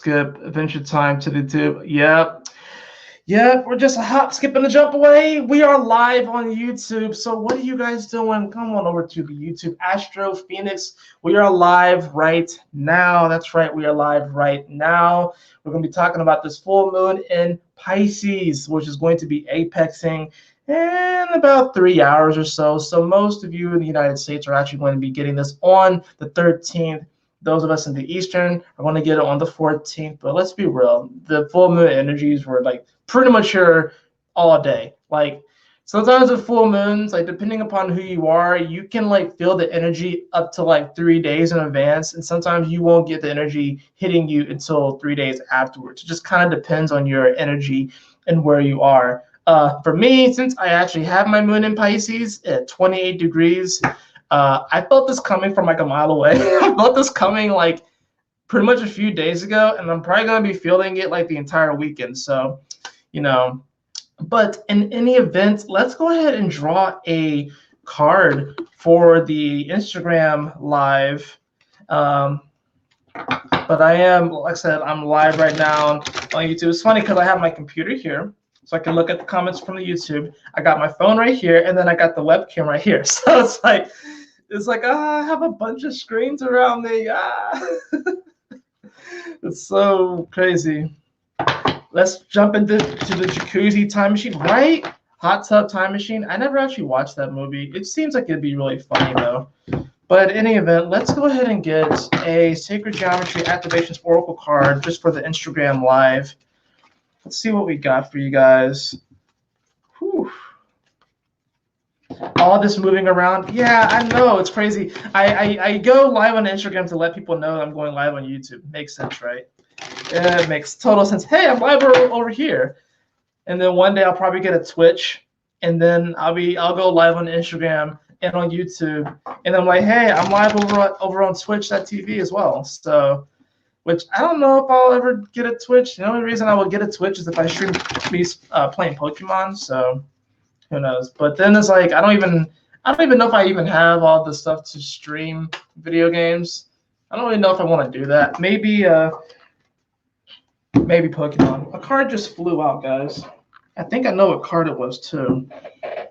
skip Adventure Time to the tube. Yep. Yep, we're just a hop, skip, and a jump away. We are live on YouTube. So what are you guys doing? Come on over to the YouTube Astro Fenixx. We are live right now. That's right, we are live right now. We're going to be talking about this full moon in Pisces, which is going to be apexing in about 3 hours or so. So most of you in the United States are actually going to be getting this on the 13th. Those of us in the Eastern are going to get it on the 14th. But let's be real, the full moon energies were like pretty much here all day. Like sometimes with full moons, like depending upon who you are, you can like feel the energy up to like 3 days in advance, and sometimes you won't get the energy hitting you until 3 days afterwards. It just kind of depends on your energy and where you are. For me, since I actually have my moon in Pisces at 28 degrees, I felt this coming from like a mile away. I felt this coming like pretty much a few days ago, and I'm probably going to be feeling it like the entire weekend. So, you know, but in any event, let's go ahead and draw a card for the Instagram live. But I am, like I said, I'm live right now on YouTube. It's funny because I have my computer here, so I can look at the comments from the YouTube. I got my phone right here, and then I got the webcam right here. So it's like I have a bunch of screens around me. It's so crazy. Let's jump into the jacuzzi time machine, right? Hot tub time machine. I never actually watched that movie. It seems like it'd be really funny though. But in any event, let's go ahead and get a Sacred Geometry Activations Oracle card just for the Instagram live. Let's see what we got for you guys. Whew. All this moving around. Yeah, I know, it's crazy. I go live on Instagram to let people know I'm going live on YouTube. Makes sense, right? Yeah, it makes total sense. Hey, I'm live over here. And then one day I'll probably get a Twitch, and then I'll go live on Instagram and on YouTube. And I'm like, hey, I'm live over on Twitch.tv as well. So, which I don't know if I'll ever get a Twitch. The only reason I would get a Twitch is if I stream me playing Pokemon. So who knows? But then it's like I don't even know if I even have all the stuff to stream video games. I don't really know if I want to do that. Maybe Pokemon. A card just flew out, guys. I think I know what card it was too,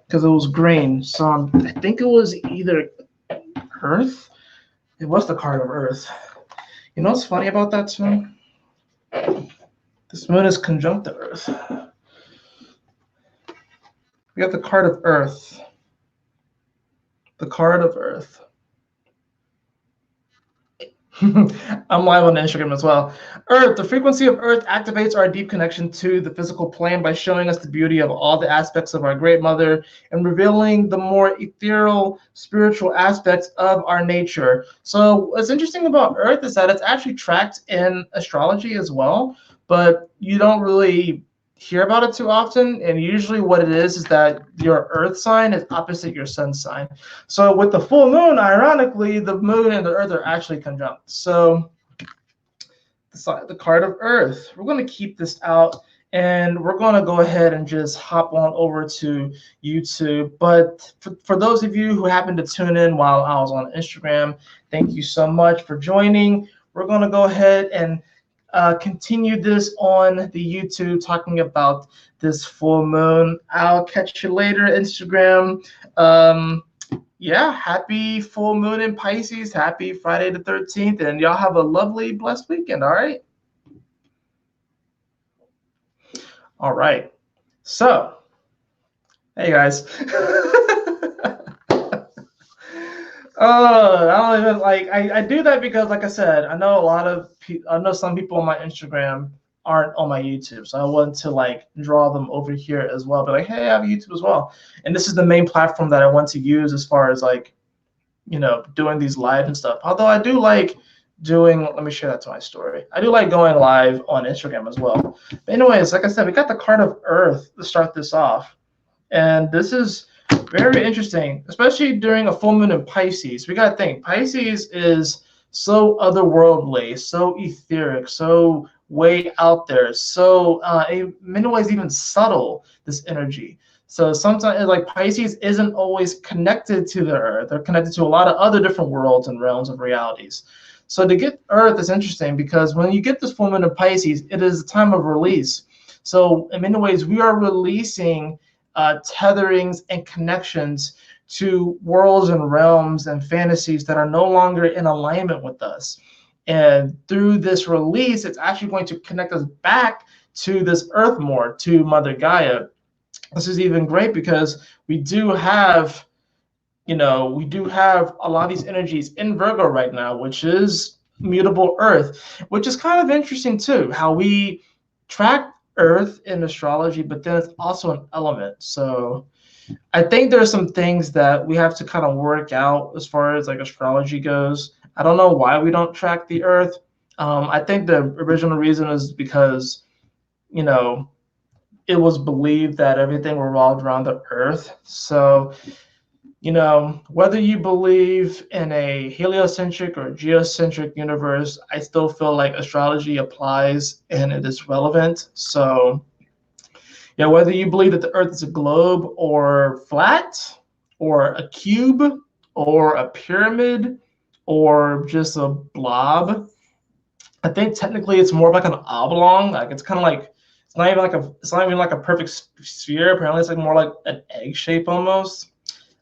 because it was green. So I think it was either Earth. It was the card of Earth. You know what's funny about that too? This moon is conjunct the Earth. We got the card of Earth. The card of Earth. I'm live on Instagram as well. Earth, the frequency of Earth activates our deep connection to the physical plane by showing us the beauty of all the aspects of our Great Mother and revealing the more ethereal, spiritual aspects of our nature. So what's interesting about Earth is that it's actually tracked in astrology as well, but you don't really hear about it too often. And usually what it is that your Earth sign is opposite your sun sign. So with the full moon, ironically, the moon and the Earth are actually conjunct. So the card of Earth, we're going to keep this out, and we're going to go ahead and just hop on over to YouTube. But for those of you who happen to tune in while I was on Instagram, thank you so much for joining. We're going to go ahead and continue this on the YouTube, talking about this full moon. I'll catch you later, Instagram. Yeah, happy full moon in Pisces. Happy Friday the 13th, and y'all have a lovely, blessed weekend. All right. All right. So, hey guys. I don't even like. I do that because, like I said, I know some people on my Instagram aren't on my YouTube, so I want to like draw them over here as well. But like, hey, I have YouTube as well, and this is the main platform that I want to use as far as like, you know, doing these live and stuff. Although I do like doing. Let me share that to my story. I do like going live on Instagram as well. But anyways, like I said, we got the card of Earth to start this off, and this is very interesting, especially during a full moon in Pisces. We got to think, Pisces is so otherworldly, so etheric, so way out there, so in many ways even subtle, this energy. So sometimes like Pisces isn't always connected to the Earth. They're connected to a lot of other different worlds and realms of realities. So to get Earth is interesting because when you get this full moon in Pisces, it is a time of release. So in many ways, we are releasing tetherings and connections to worlds and realms and fantasies that are no longer in alignment with us. And through this release, it's actually going to connect us back to this Earth more, to Mother Gaia. This is even great because we do have, we do have a lot of these energies in Virgo right now, which is mutable Earth, which is kind of interesting too, how we track Earth in astrology, but then it's also an element. So I think there's some things that we have to kind of work out as far as like astrology goes. I don't know why we don't track the Earth. I think the original reason is because, you know, it was believed that everything revolved around the Earth. So, whether you believe in a heliocentric or geocentric universe, I still feel like astrology applies and it is relevant. So, yeah, whether you believe that the Earth is a globe or flat or a cube or a pyramid or just a blob, I think technically it's more like an oblong. Like it's kind of like it's not even like a perfect sphere. Apparently, it's like more like an egg shape almost,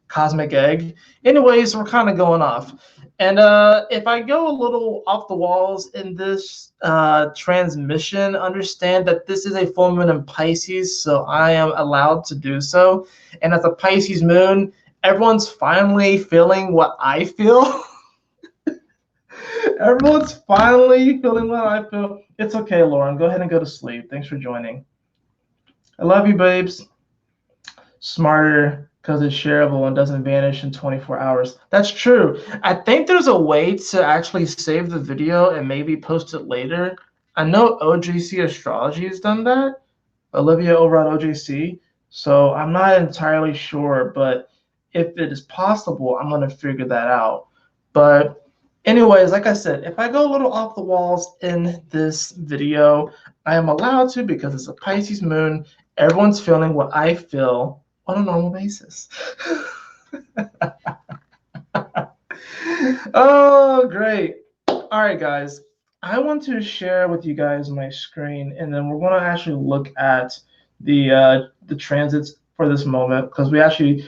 cosmic egg. Anyways, we're kind of going off. And if I go a little off the walls in this transmission, understand that this is a full moon in Pisces, so I am allowed to do so. And as a Pisces moon, everyone's finally feeling what I feel. Everyone's finally feeling what I feel. It's okay, Lauren. Go ahead and go to sleep. Thanks for joining. I love you, babes. Smarter because it's shareable and doesn't vanish in 24 hours. That's true. I think there's a way to actually save the video and maybe post it later. I know OJC Astrology has done that. Olivia over at OJC. So I'm not entirely sure, but if it is possible, I'm going to figure that out. But anyways, like I said, if I go a little off the walls in this video, I am allowed to because it's a Pisces moon. Everyone's feeling what I feel on a normal basis. Oh, great. All right, guys. I want to share with you guys my screen, and then we're going to actually look at the transits for this moment because I actually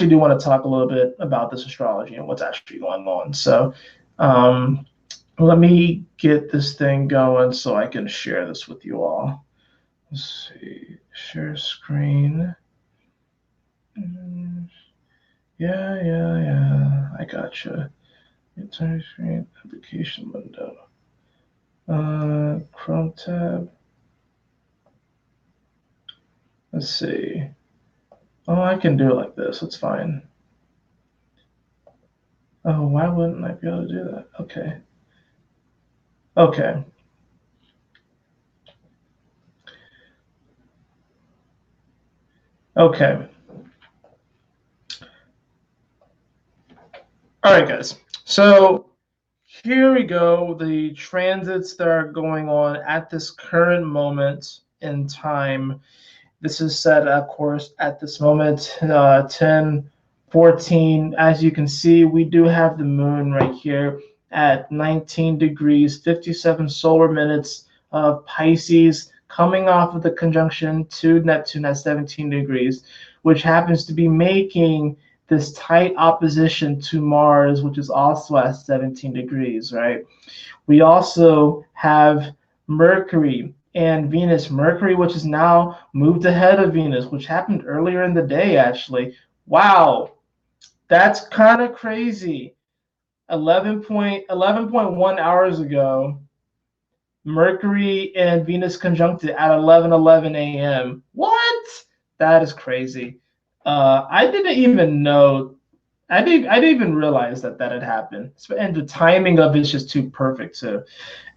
do want to talk a little bit about this astrology and what's actually going on. So let me get this thing going so I can share this with you all. Let's see, share screen. Yeah, I gotcha. Entire screen, application window. Chrome tab. Let's see. Oh, I can do it like this. It's fine. Oh, why wouldn't I be able to do that? Okay. Okay. Okay. All right, guys. So here we go. The transits that are going on at this current moment in time. This is set, of course, at this moment, 10:14. As you can see, we do have the moon right here at 19 degrees, 57 solar minutes of Pisces, coming off of the conjunction to Neptune at 17 degrees, which happens to be making this tight opposition to Mars, which is also at 17 degrees, right? We also have Mercury and Venus. Mercury, which is now moved ahead of Venus, which happened earlier in the day, actually. Wow, that's kind of crazy. 11.1 hours ago, Mercury and Venus conjuncted at 11:11 a.m. What? That is crazy. I didn't even know. I didn't even realize that had happened. And the timing of it's just too perfect too.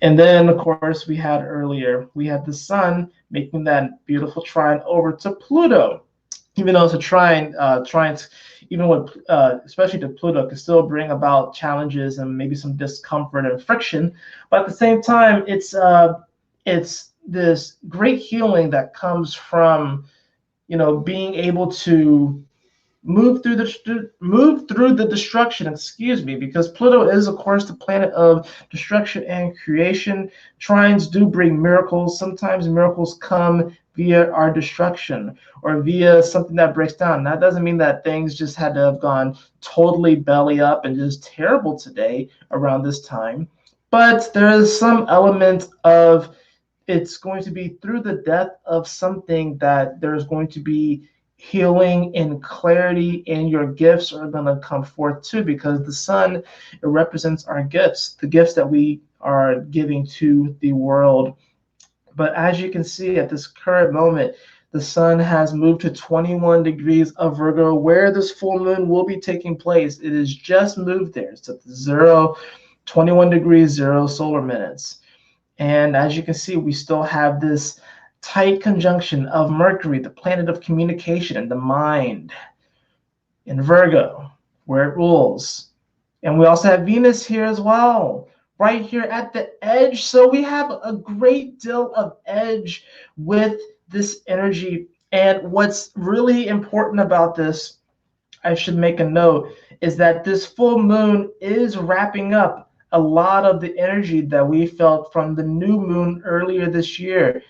And then of course we had the sun making that beautiful trine over to Pluto. Even though it's a trine, even with especially to Pluto, can still bring about challenges and maybe some discomfort and friction. But at the same time, it's this great healing that comes from being able to move through the destruction, excuse me, because Pluto is, of course, the planet of destruction and creation. Trines do bring miracles. Sometimes miracles come via our destruction or via something that breaks down. That doesn't mean that things just had to have gone totally belly up and just terrible today around this time, but there is some element of it's going to be through the death of something that there's going to be healing and clarity, and your gifts are going to come forth too, because the sun, it represents our gifts, the gifts that we are giving to the world. But as you can see at this current moment, the sun has moved to 21 degrees of Virgo, where this full moon will be taking place. It has just moved there. It's at 21 degrees, 0 solar minutes. And as you can see, we still have this tight conjunction of Mercury, the planet of communication and the mind, in Virgo, where it rules. And we also have Venus here as well, right here at the edge. So we have a great deal of edge with this energy. And what's really important about this, I should make a note, is that this full moon is wrapping up a lot of the energy that we felt from the new moon earlier this year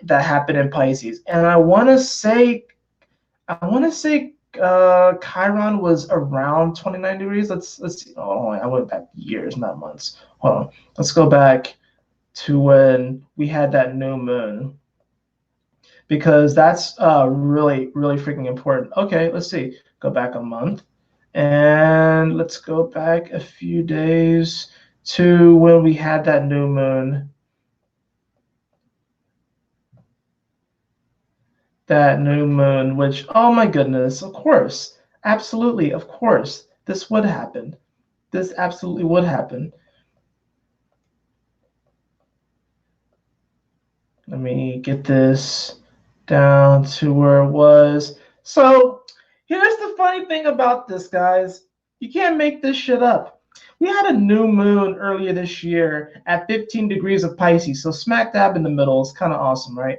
that happened in Pisces. And I want to say Chiron was around 29 degrees. Let's see. Oh, I went back years, not months. Hold on. Let's go back to when we had that new moon, because that's really freaking important. Okay, let's see. Go back a month, and let's go back a few days to when we had that new moon. That new moon, which, oh my goodness, of course, absolutely, of course, this would happen. This absolutely would happen. Let me get this down to where it was. So here's the funny thing about this, guys. You can't make this shit up. We had a new moon earlier this year at 15 degrees of Pisces, so smack dab in the middle. It's kind of awesome, right?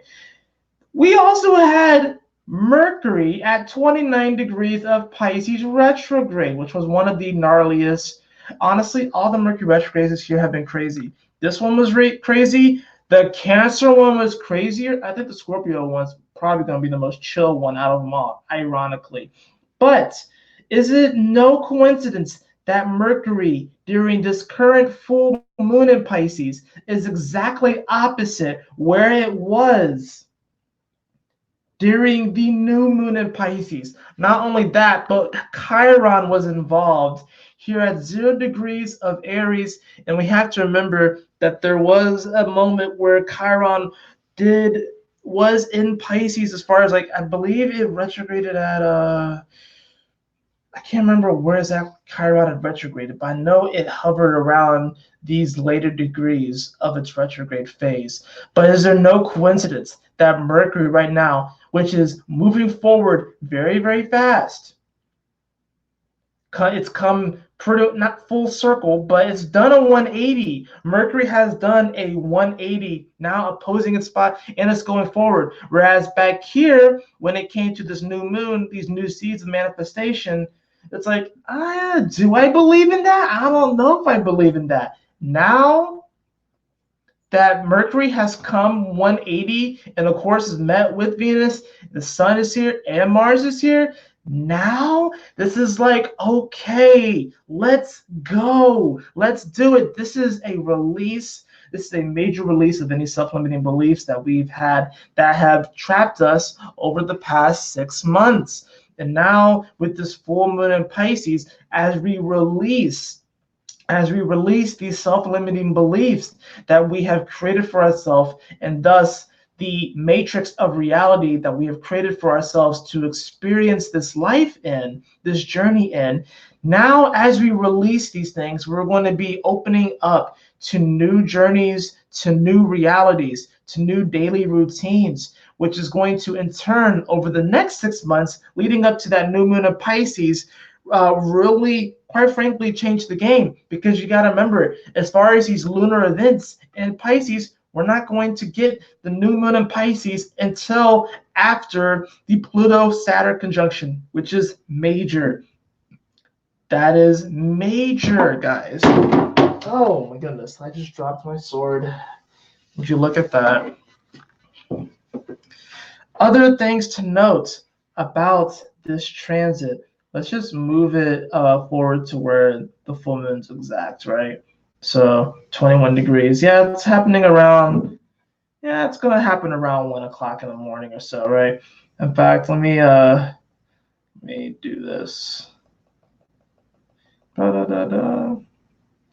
We also had Mercury at 29 degrees of Pisces retrograde, which was one of the gnarliest. Honestly, all the Mercury retrogrades this year have been crazy. This one was crazy. The Cancer one was crazier. I think the Scorpio one's probably going to be the most chill one out of them all, ironically. But is it no coincidence that Mercury during this current full moon in Pisces is exactly opposite where it was during the new moon in Pisces? Not only that, but Chiron was involved here at 0 degrees of Aries. And we have to remember that there was a moment where Chiron was in Pisces, as far as, like, I believe it retrograded at I can't remember where exactly Chiron had retrograded, but I know it hovered around these later degrees of its retrograde phase. But is there no coincidence that Mercury right now, which is moving forward very fast, it's come pretty, not full circle, but it's done a 180. Mercury has done a 180, now opposing its spot, and it's going forward. Whereas back here, when it came to this new moon, these new seeds of manifestation, it's like, do I believe in that? I don't know if I believe in that. Now that Mercury has come 180 and of course is met with Venus, the sun is here and Mars is here. Now this is like, okay, let's go. Let's do it. This is a release. This is a major release of any self-limiting beliefs that we've had that have trapped us over the past 6 months. And now with this full moon in Pisces, as we release these self-limiting beliefs that we have created for ourselves, and thus the matrix of reality that we have created for ourselves to experience this life in, this journey in, now as we release these things, we're going to be opening up to new journeys, to new realities, to new daily routines, which is going to in turn over the next 6 months leading up to that new moon of Pisces, really, quite frankly, change the game. Because you got to remember, as far as these lunar events in Pisces, We're not going to get the new moon in Pisces until after the Pluto-Saturn conjunction, which is major. That is major, guys. Oh my goodness, I just dropped my sword. Would you look at that? Other things to note about this transit. Let's just move it forward to where the full moon's exact, right? So 21 degrees. Yeah, it's happening around, yeah, it's going to happen around 1 o'clock in the morning or so, right? In fact, let me do this.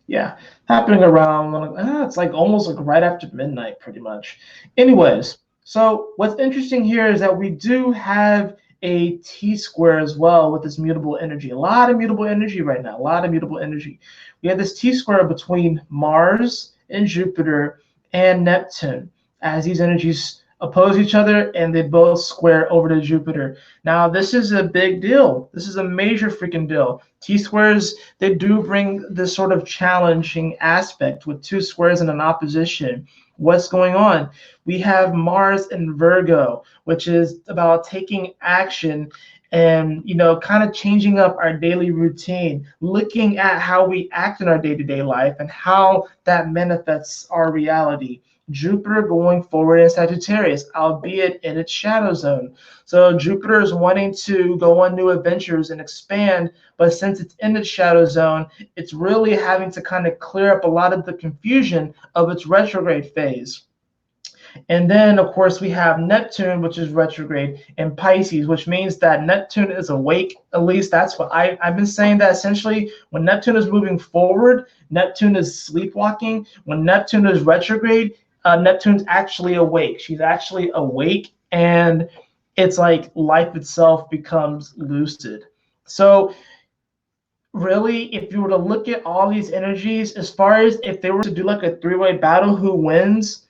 Yeah, happening around, it's like almost like right after midnight, pretty much. Anyways, so what's interesting here is that we do have a T-square as well with this mutable energy. A lot of mutable energy right now, a lot of mutable energy. We have this T-square between Mars and Jupiter and Neptune as these energies oppose each other and they both square over to Jupiter. Now, this is a big deal. This is a major freaking deal. T-squares, they do bring this sort of challenging aspect with two squares in an opposition. What's going on? We have Mars in Virgo, which is about taking action and, you know, kind of changing up our daily routine, looking at how we act in our day-to-day life and how that manifests our reality. Jupiter going forward in Sagittarius, albeit in its shadow zone. So Jupiter is wanting to go on new adventures and expand, but since it's in its shadow zone, it's really having to kind of clear up a lot of the confusion of its retrograde phase. And then, of course, we have Neptune, which is retrograde in Pisces, which means that Neptune is awake. At least that's what I've been saying, that essentially when Neptune is moving forward, Neptune is sleepwalking. When Neptune is retrograde, Neptune's actually awake. She's actually awake, and it's like life itself becomes lucid. So really, if you were to look at all these energies, as far as if they were to do like a three-way battle, who wins,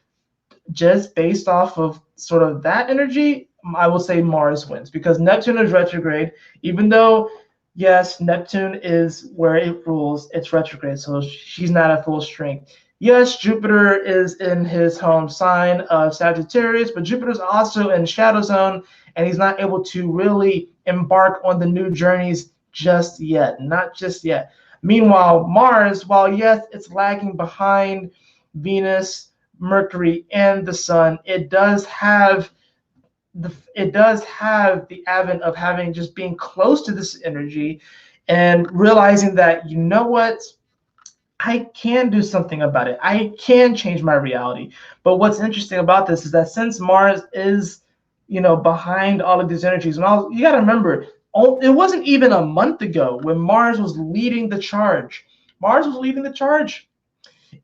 just based off of sort of that energy, I will say Mars wins, because Neptune is retrograde. Even though, yes, Neptune is where it rules, it's retrograde, so she's not at full strength. Yes, Jupiter is in his home sign of Sagittarius, but Jupiter's also in shadow zone, and he's not able to really embark on the new journeys just yet, not just yet. Meanwhile, Mars, while yes, it's lagging behind Venus, Mercury, and the Sun, it does have the advent of having just being close to this energy and realizing that, you know what, I can do something about it. I can change my reality. But what's interesting about this is that since Mars is, you know, behind all of these energies, and you got to remember, it wasn't even a month ago when Mars was leading the charge. Mars was leading the charge.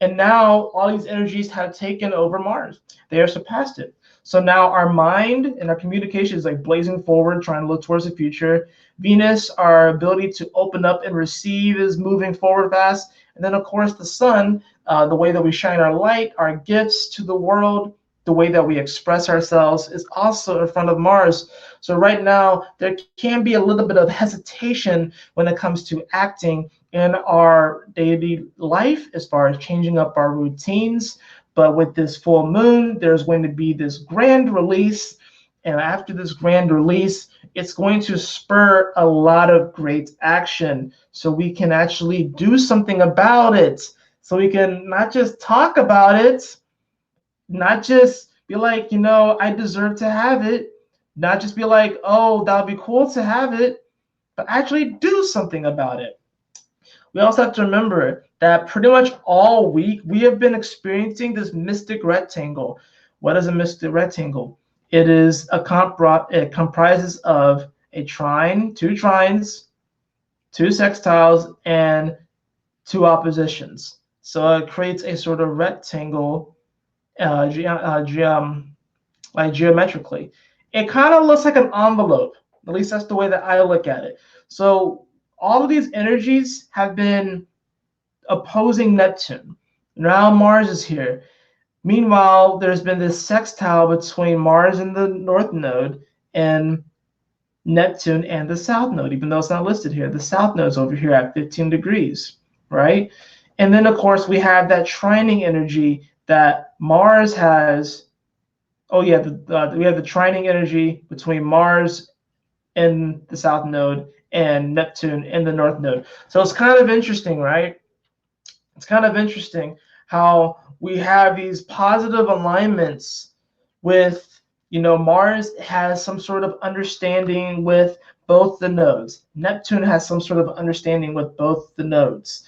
And now all these energies have taken over Mars. They have surpassed it. So now our mind and our communication is like blazing forward, trying to look towards the future. Venus, our ability to open up and receive, is moving forward fast. And then, of course, the Sun, the way that we shine our light, our gifts to the world, the way that we express ourselves, is also in front of Mars. So right now, there can be a little bit of hesitation when it comes to acting in our daily life as far as changing up our routines. But with this full moon, there's going to be this grand release. And after this grand release, it's going to spur a lot of great action. So we can actually do something about it. So we can not just talk about it, not just be like, you know, I deserve to have it. Not just be like, oh, that would be cool to have it, but actually do something about it. We also have to remember that pretty much all week we have been experiencing this mystic rectangle. What is a mystic rectangle? It is it comprises of a trine, two trines, two sextiles, and two oppositions. So it creates a sort of rectangle, like geometrically. It kind of looks like an envelope. At least that's the way that I look at it. So all of these energies have been opposing Neptune. Now Mars is here. Meanwhile, there's been this sextile between Mars and the North Node and Neptune and the South Node, even though it's not listed here. The South Node's over here at 15 degrees, right? And then, of course, we have that trining energy that Mars has, oh yeah, we have the trining energy between Mars in the south node and Neptune in the north node. So it's kind of interesting, right? It's kind of interesting how we have these positive alignments with, Mars has some sort of understanding with both the nodes. Neptune has some sort of understanding with both the nodes.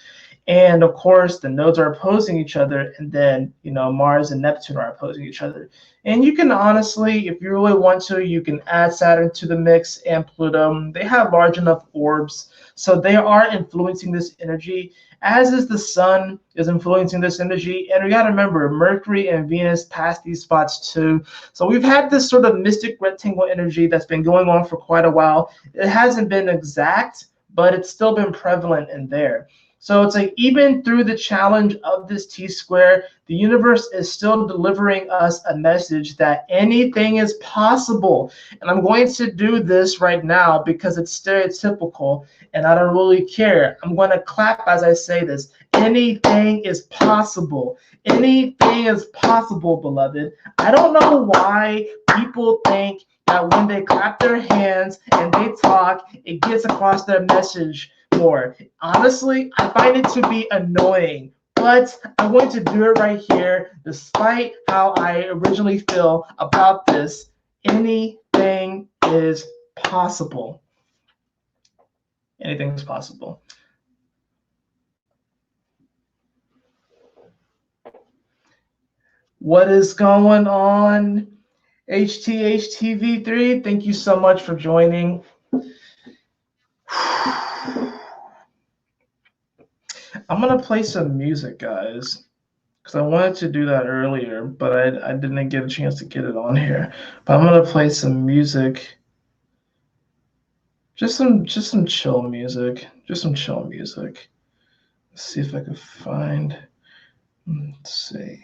And of course, the nodes are opposing each other, and then, Mars and Neptune are opposing each other. And you can honestly, if you really want to, you can add Saturn to the mix and Pluto. They have large enough orbs, so they are influencing this energy, as is the sun is influencing this energy. And we got to remember, Mercury and Venus pass these spots too. So we've had this sort of mystic rectangle energy that's been going on for quite a while. It hasn't been exact, but it's still been prevalent in there. So it's like, even through the challenge of this T-square, the universe is still delivering us a message that anything is possible. And I'm going to do this right now because it's stereotypical and I don't really care. I'm going to clap as I say this. Anything is possible. Anything is possible, beloved. I don't know why people think that when they clap their hands and they talk, it gets across their message more. Honestly, I find it to be annoying, but I'm going to do it right here, despite how I originally feel about this. Anything is possible. Anything is possible. What is going on, HTHTV3? Thank you so much for joining. I'm going to play some music, guys, because I wanted to do that earlier, but I didn't get a chance to get it on here. But I'm going to play some music. Just some chill music. Just some chill music. Let's see if I can find. Let's see.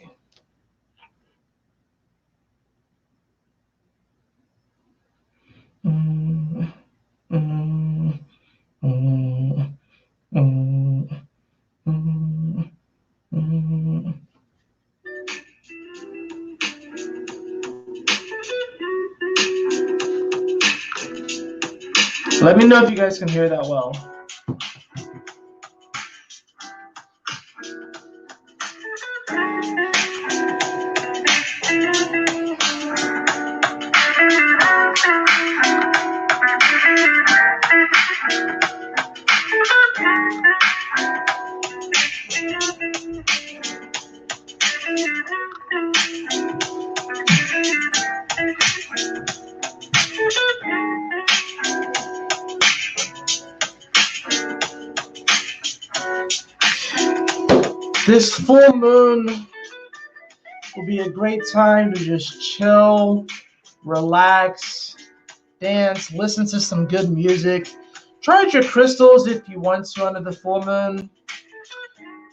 Let me know if you guys can hear that well. This full moon will be a great time to just chill, relax, dance, listen to some good music. Charge your crystals if you want to under the full moon,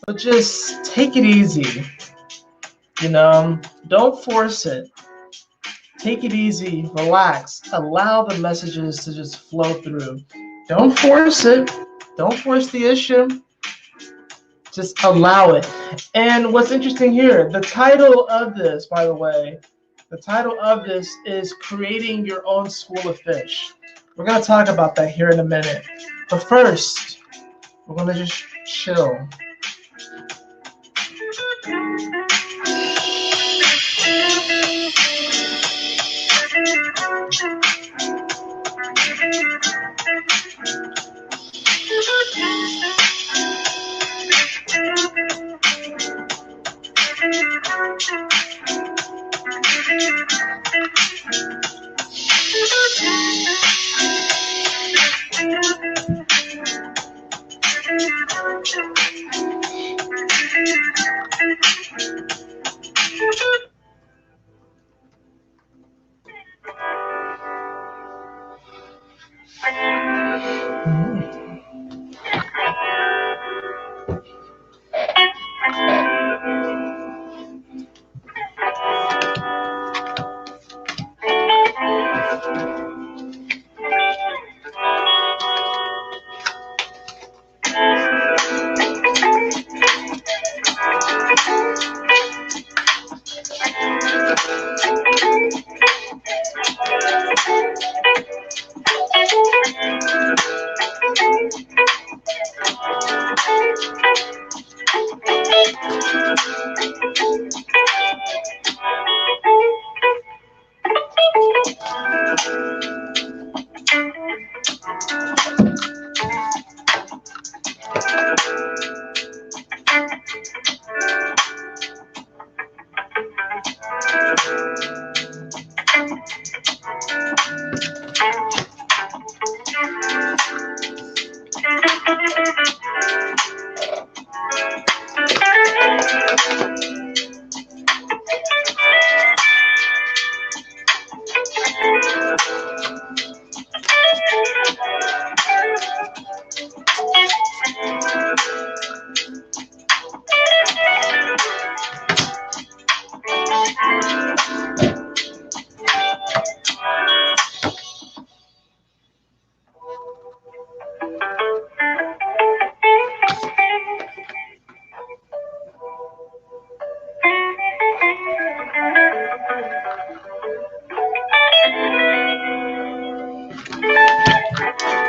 but just take it easy. Don't force it. Take it easy, relax, allow the messages to just flow through. Don't force it. Don't force the issue. Just allow it. And what's interesting here, the title of this, by the way, the title of this is Creating Your Own School of Fish. We're going to talk about that here in a minute. But first, we're going to just chill.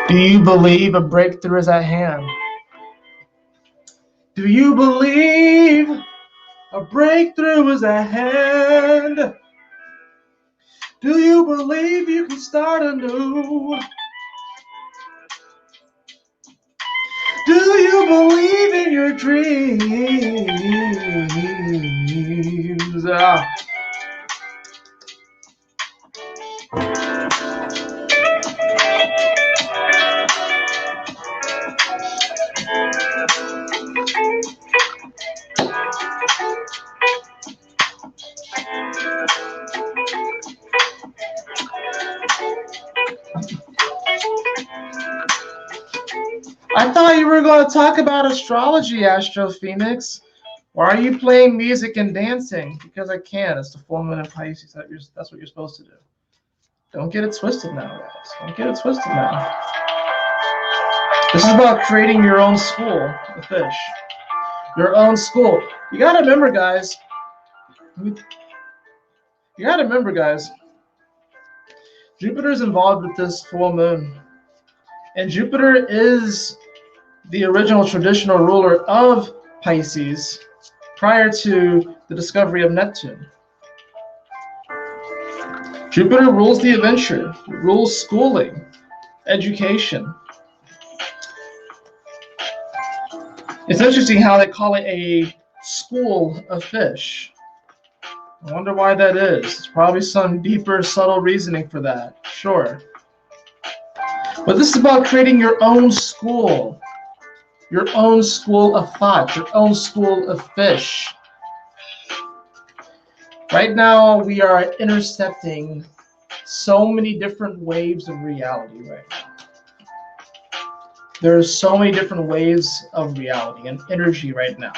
Do you believe a breakthrough is at hand? Do you believe a breakthrough is at hand? Do you believe you can start anew? Do you believe in your dreams? I thought you were going to talk about astrology, Astro Fenixx. Why are you playing music and dancing? Because I can. It's the full moon in Pisces. That's what you're supposed to do. Don't get it twisted now, guys. Don't get it twisted now. This is about creating your own school, the fish. Your own school. You got to remember, guys. Jupiter's involved with this full moon. And Jupiter is the original traditional ruler of Pisces prior to the discovery of Neptune. Jupiter rules the adventure, rules schooling, education. It's interesting how they call it a school of fish. I wonder why that is. It's probably some deeper, subtle reasoning for that. Sure. But this is about creating your own school of thought, your own school of fish. Right now, we are intercepting so many different waves of reality right now. There's so many different waves of reality and energy right now.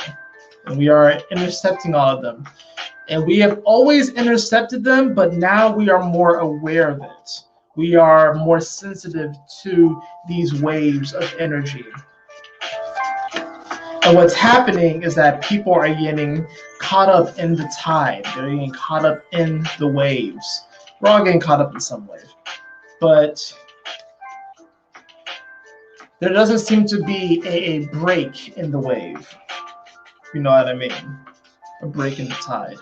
And we are intercepting all of them. And we have always intercepted them, but now we are more aware of it. We are more sensitive to these waves of energy. And what's happening is that people are getting caught up in the tide. They're getting caught up in the waves. We're all getting caught up in some way. But there doesn't seem to be a break in the wave. You know what I mean? A break in the tide.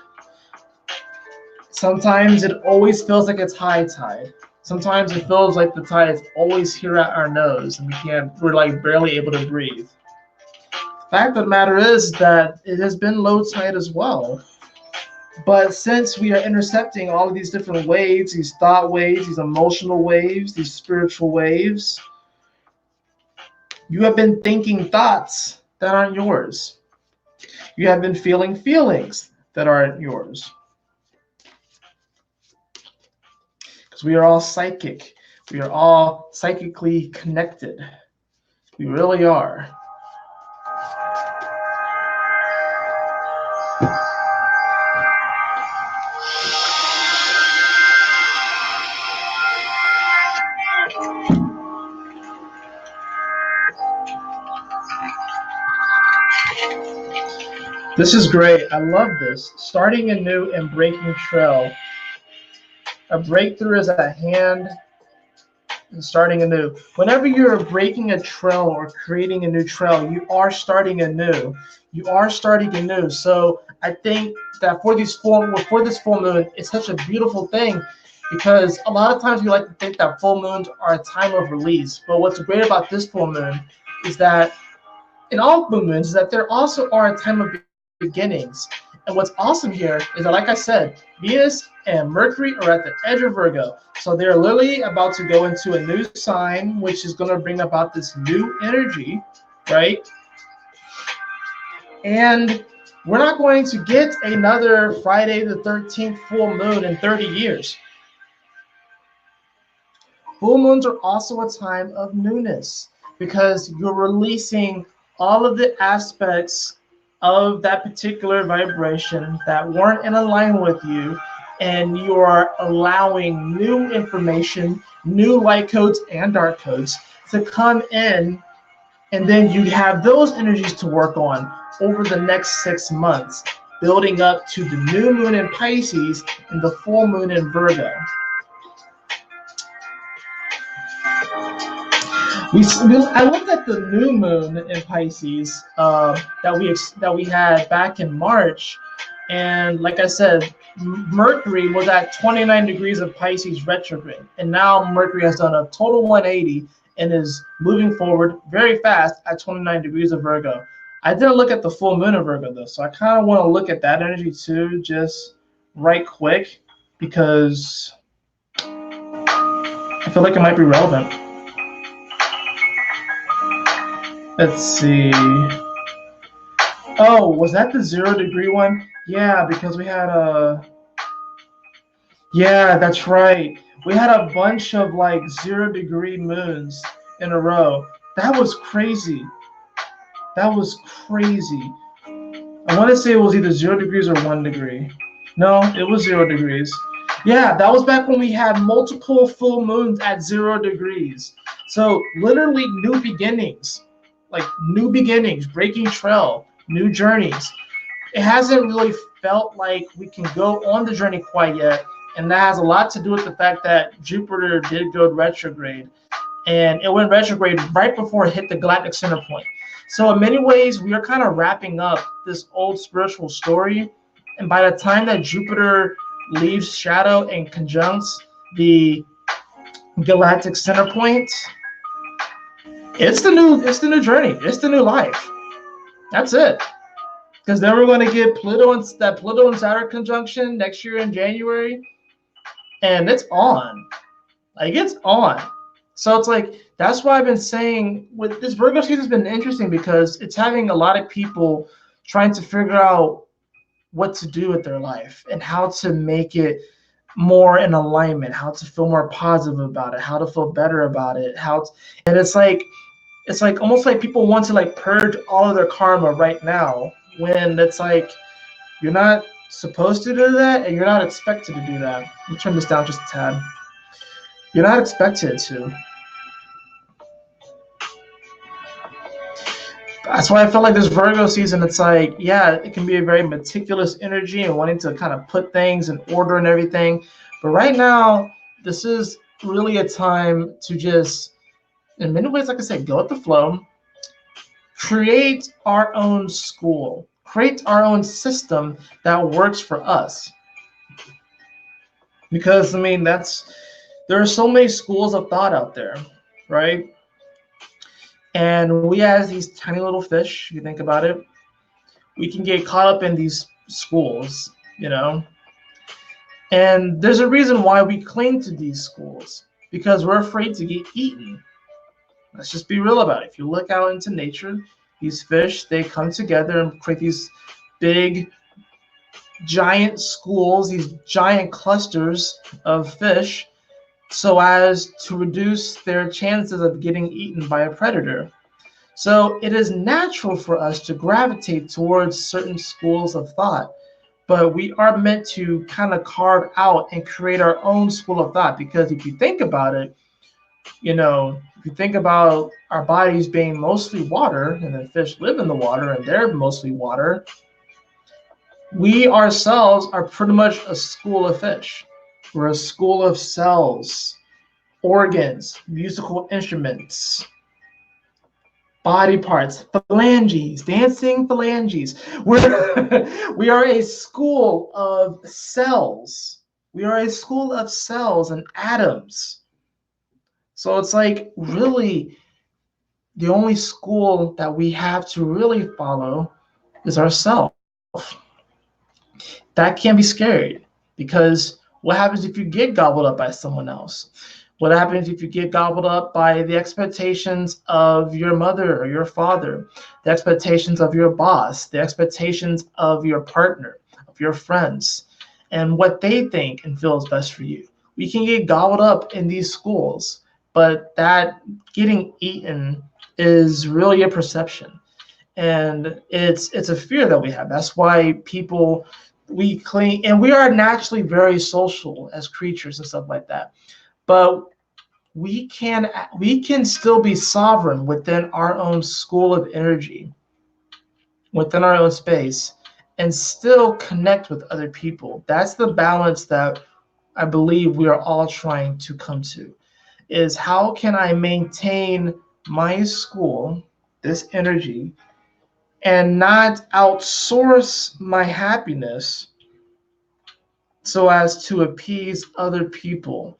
Sometimes it always feels like it's high tide. Sometimes it feels like the tide is always here at our nose and we're like barely able to breathe. The fact of the matter is that it has been low tide as well. But since we are intercepting all of these different waves, these thought waves, these emotional waves, these spiritual waves, you have been thinking thoughts that aren't yours. You have been feeling feelings that aren't yours. Because we are all psychic. We are all psychically connected. We really are. This is great. I love this. Starting anew and breaking trail. A breakthrough is at hand and starting anew. Whenever you're breaking a trail or creating a new trail, you are starting anew. You are starting anew. So I think that for this full moon, it's such a beautiful thing because a lot of times we like to think that full moons are a time of release. But what's great about this full moon is that in all full moons is that there also are a time of beginnings. And what's awesome here is that, like I said, Venus and Mercury are at the edge of Virgo. So they're literally about to go into a new sign, which is going to bring about this new energy, right? And we're not going to get another Friday the 13th full moon in 30 years. Full moons are also a time of newness because you're releasing all of the aspects of that particular vibration that weren't in alignment with you, and you are allowing new information, new light codes and dark codes to come in, and then you have those energies to work on over the next 6 months, building up to the new moon in Pisces and the full moon in Virgo. I looked at the new moon in Pisces that we had back in March, and like I said, Mercury was at 29 degrees of Pisces retrograde, and now Mercury has done a total 180 and is moving forward very fast at 29 degrees of Virgo. I didn't look at the full moon of Virgo though, so I kind of want to look at that energy too, just right quick, because I feel like it might be relevant. Let's see. Oh, was that the 0 degree one? Yeah, because we had a... Yeah, that's right. We had a bunch of like 0 degree moons in a row. That was crazy. That was crazy. I want to say it was either 0 degrees or 1 degree. No, it was 0 degrees. Yeah, that was back when we had multiple full moons at 0 degrees. So literally new beginnings. Like new beginnings, breaking trail, new journeys. It hasn't really felt like we can go on the journey quite yet, and that has a lot to do with the fact that Jupiter did go retrograde, and it went retrograde right before it hit the galactic center point. So in many ways, we are kind of wrapping up this old spiritual story, and by the time that Jupiter leaves shadow and conjuncts the galactic center point, it's the new journey. It's the new life. That's it. Because then we're going to get Pluto and Saturn conjunction next year in January, and it's on. Like, it's on. So it's like, that's why I've been saying with this Virgo season has been interesting, because it's having a lot of people trying to figure out what to do with their life and how to make it more in alignment, how to feel more positive about it, how to feel better about it, and it's like almost like people want to like purge all of their karma right now, when it's like you're not supposed to do that and you're not expected to do that. Let me turn this down just a tad. You're not expected to. That's why I feel like this Virgo season, it's like, yeah, it can be a very meticulous energy and wanting to kind of put things in order and everything. But right now, this is really a time to just, in many ways, like I said, go with the flow, create our own school, create our own system that works for us. Because, I mean, there are so many schools of thought out there, right? And we, as these tiny little fish, if you think about it, we can get caught up in these schools, you know? And there's a reason why we cling to these schools, because we're afraid to get eaten. Let's just be real about it. If you look out into nature, these fish, they come together and create these big, giant schools, these giant clusters of fish, so as to reduce their chances of getting eaten by a predator. So it is natural for us to gravitate towards certain schools of thought, but we are meant to kind of carve out and create our own school of thought, because if you think about it, you know, if you think about our bodies being mostly water, and the fish live in the water and they're mostly water, we ourselves are pretty much a school of fish. We're a school of cells, organs, musical instruments, body parts, phalanges, dancing phalanges. We are a school of cells. We are a school of cells and atoms. So it's like really the only school that we have to really follow is ourself. That can be scary because what happens if you get gobbled up by someone else? What happens if you get gobbled up by the expectations of your mother or your father, the expectations of your boss, the expectations of your partner, of your friends, and what they think and feel is best for you? We can get gobbled up in these schools, but that getting eaten is really a perception, and it's a fear that we have. That's why people, we cling, and we are naturally very social as creatures and stuff like that, but we can still be sovereign within our own school of energy, within our own space, and still connect with other people. That's the balance that I believe we are all trying to come to, is how can I maintain my school, this energy, and not outsource my happiness so as to appease other people.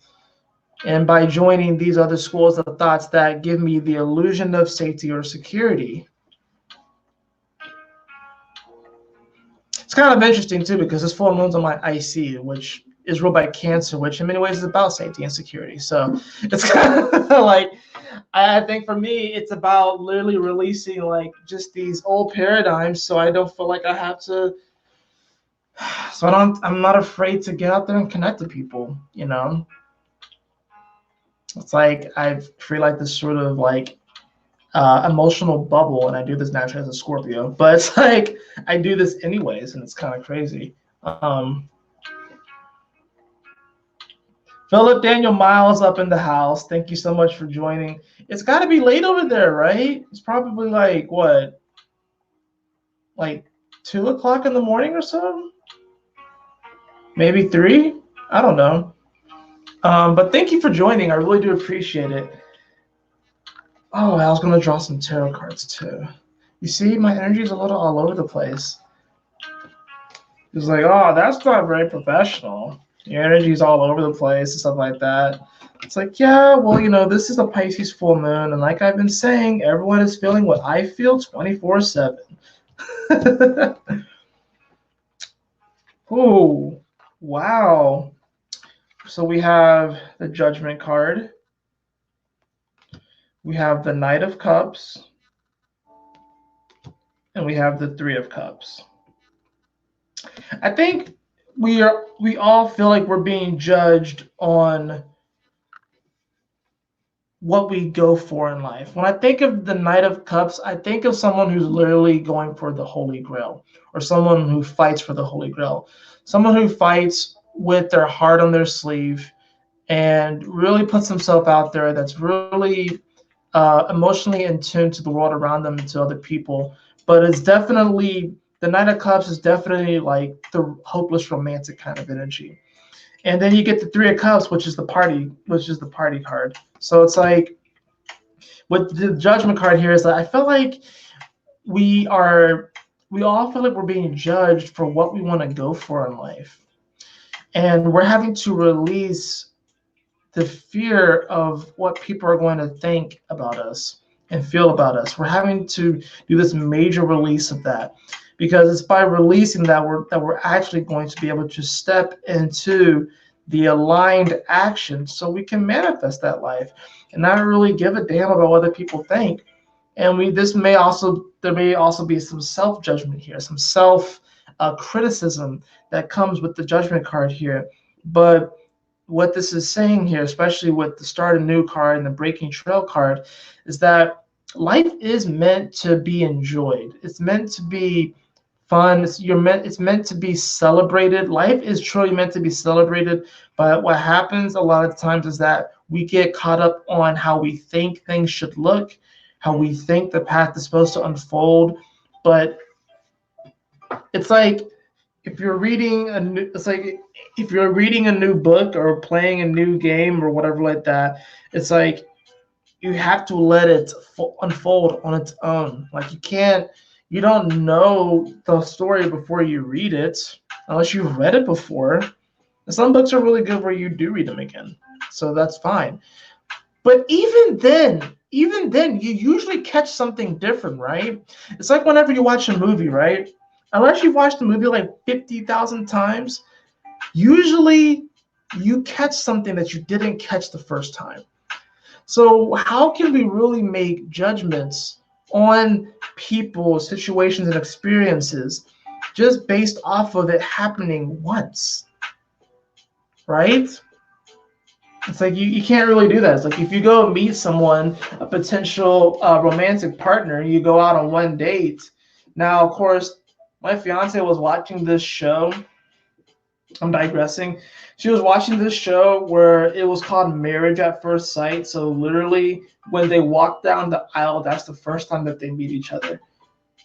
And by joining these other schools of thoughts that give me the illusion of safety or security. It's kind of interesting too, because this full moon's on my IC, which is ruled by Cancer, which in many ways is about safety and security. So it's kind of like, I think for me, it's about literally releasing like just these old paradigms, so I don't feel like I have to. So I'm not afraid to get out there and connect to people. It's like I feel like this sort of like emotional bubble, and I do this naturally as a Scorpio, but it's like I do this anyways, and it's kind of crazy. Philip Daniel Miles up in the house. Thank you so much for joining. It's got to be late over there, right? It's probably like what, like 2 o'clock in the morning or so? Maybe 3? I don't know. But thank you for joining. I really do appreciate it. Oh, I was going to draw some tarot cards too. You see, my energy is a little all over the place. It's like, oh, that's not very professional. Your energy is all over the place and stuff like that. It's like, yeah, well, this is a Pisces full moon. And like I've been saying, everyone is feeling what I feel 24/7. Oh, wow. So we have the Judgment card. We have the Knight of Cups. And we have the Three of Cups. I think we all feel like we're being judged on what we go for in life. When I think of the Knight of Cups, I think of someone who's literally going for the Holy Grail, or someone who fights for the Holy Grail, someone who fights with their heart on their sleeve and really puts himself out there, that's really emotionally in tune to the world around them and to other people. But it's definitely, the Knight of Cups is definitely like the hopeless romantic kind of energy. And then you get the Three of Cups, which is the party card. So it's like, with the Judgment card here, is that I feel like we all feel like we're being judged for what we want to go for in life. And we're having to release the fear of what people are going to think about us and feel about us. We're having to do this major release of that, because it's by releasing that we're actually going to be able to step into the aligned action, so we can manifest that life and not really give a damn about what other people think. And there may also be some self-judgment here, some self criticism that comes with the Judgment card here. But what this is saying here, especially with the Start Anew card and the Breaking Trail card, is that life is meant to be enjoyed. It's meant to be fun. It's meant to be celebrated. Life is truly meant to be celebrated. But what happens a lot of times is that we get caught up on how we think things should look, how we think the path is supposed to unfold. But it's like, if you're reading a new book or playing a new game or whatever like that, it's like you have to let it unfold on its own. Like you don't know the story before you read it, unless you've read it before. And some books are really good where you do read them again. So that's fine. But even then, you usually catch something different, right? It's like whenever you watch a movie, right? Unless you've watched the movie like 50,000 times, usually you catch something that you didn't catch the first time. So how can we really make judgments on people, situations, and experiences just based off of it happening once, right? It's like you can't really do that. It's like if you go meet someone, a potential romantic partner, you go out on one date. Now, of course, my fiance was watching this show. I'm digressing. She was watching this show where it was called Marriage at First Sight. So literally, when they walk down the aisle, that's the first time that they meet each other.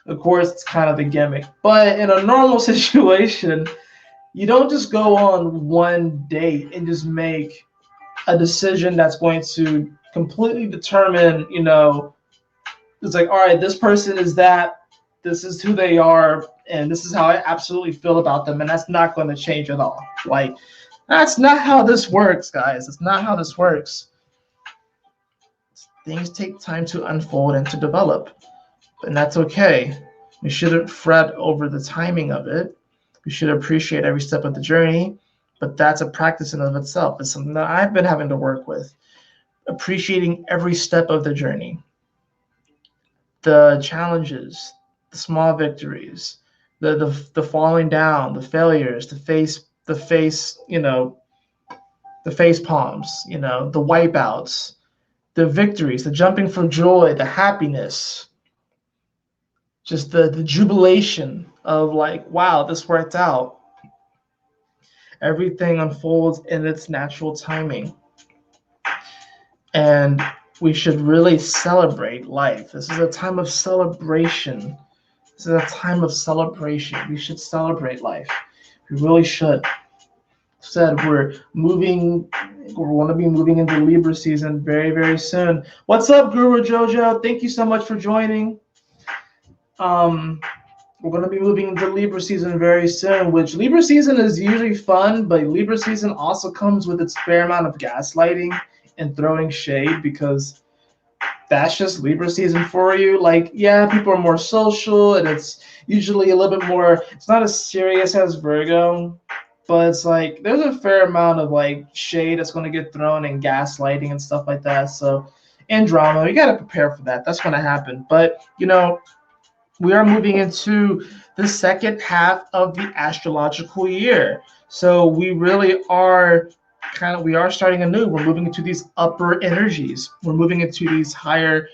Of course, it's kind of the gimmick. But in a normal situation, you don't just go on one date and just make a decision that's going to completely determine, it's like, all right, this person is that, this is who they are, and this is how I absolutely feel about them, and that's not going to change at all. Like, that's not how this works, guys. It's not how this works. Things take time to unfold and to develop, and that's okay. We shouldn't fret over the timing of it. We should appreciate every step of the journey, but that's a practice in and of itself. It's something that I've been having to work with, appreciating every step of the journey, the challenges, the small victories, the falling down, the failures, the face, the face palms, the wipeouts, the victories, the jumping for joy, the happiness, just the jubilation of like, wow, this worked out. Everything unfolds in its natural timing. And we should really celebrate life. This is a time of celebration. This is a time of celebration. We should celebrate life. We really should. Said we're going to be moving into Libra season very, very soon. What's up, Guru Jojo? Thank you so much for joining. We're going to be moving into Libra season very soon, which Libra season is usually fun, but Libra season also comes with its fair amount of gaslighting and throwing shade, because that's just Libra season for you. Like, yeah, people are more social, and it's usually a little bit more, it's not as serious as Virgo, but it's like there's a fair amount of like shade that's going to get thrown and gaslighting and stuff like that. So, and drama, you got to prepare for that. That's going to happen. But, we are moving into the second half of the astrological year. So we really are we are starting anew. We're moving into these upper energies. We're moving into these higher,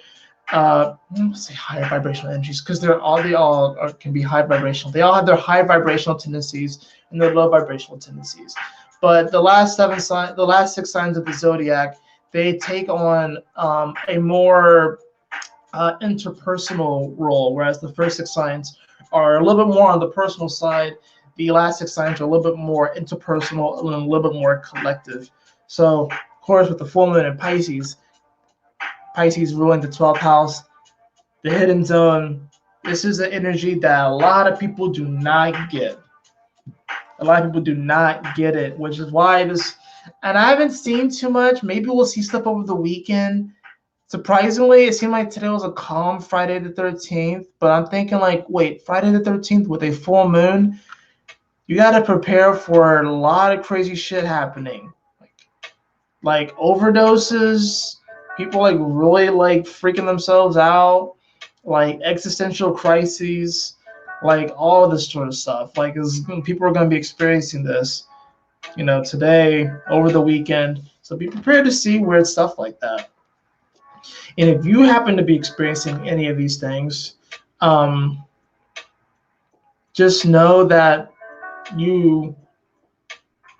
I don't say higher vibrational energies, because they all can be high vibrational. They all have their high vibrational tendencies and their low vibrational tendencies. But the last 6 signs of the zodiac, they take on a more interpersonal role, whereas the first 6 signs are a little bit more on the personal side. The last 6 signs are a little bit more interpersonal and a little bit more collective. So, of course, with the full moon in Pisces ruling the 12th house, the hidden zone, this is an energy that a lot of people do not get. A lot of people do not get it, which is why this, and I haven't seen too much. Maybe we'll see stuff over the weekend. Surprisingly, it seemed like today was a calm Friday the 13th, but I'm thinking like, wait, Friday the 13th with a full moon, you got to prepare for a lot of crazy shit happening. Like overdoses, people like really like freaking themselves out, like existential crises, like all of this sort of stuff. Like people are going to be experiencing this, today, over the weekend. So be prepared to see weird stuff like that. And if you happen to be experiencing any of these things, just know that you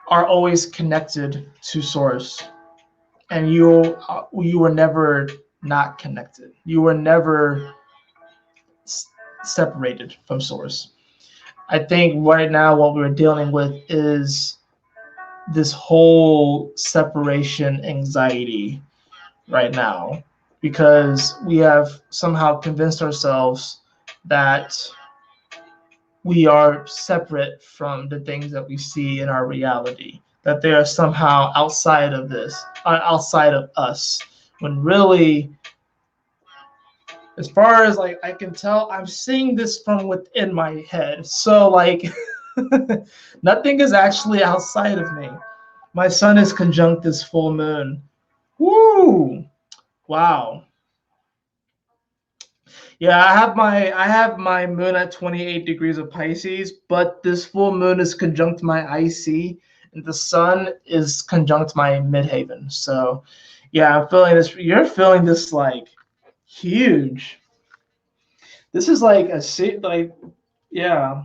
are always connected to Source, and you were never not connected. You were never separated from Source. I think right now what we're dealing with is this whole separation anxiety right now, because we have somehow convinced ourselves that we are separate from the things that we see in our reality. that they are somehow outside of this, outside of us, when really, as far as like I can tell, I'm seeing this from within my head. So like nothing is actually outside of me. My sun is conjunct this full moon. Woo! Wow. Yeah, I have my moon at 28 degrees of Pisces, but this full moon is conjunct my IC, and the sun is conjunct my midhaven. So yeah, I'm feeling this. You're feeling this like huge. This is like like yeah.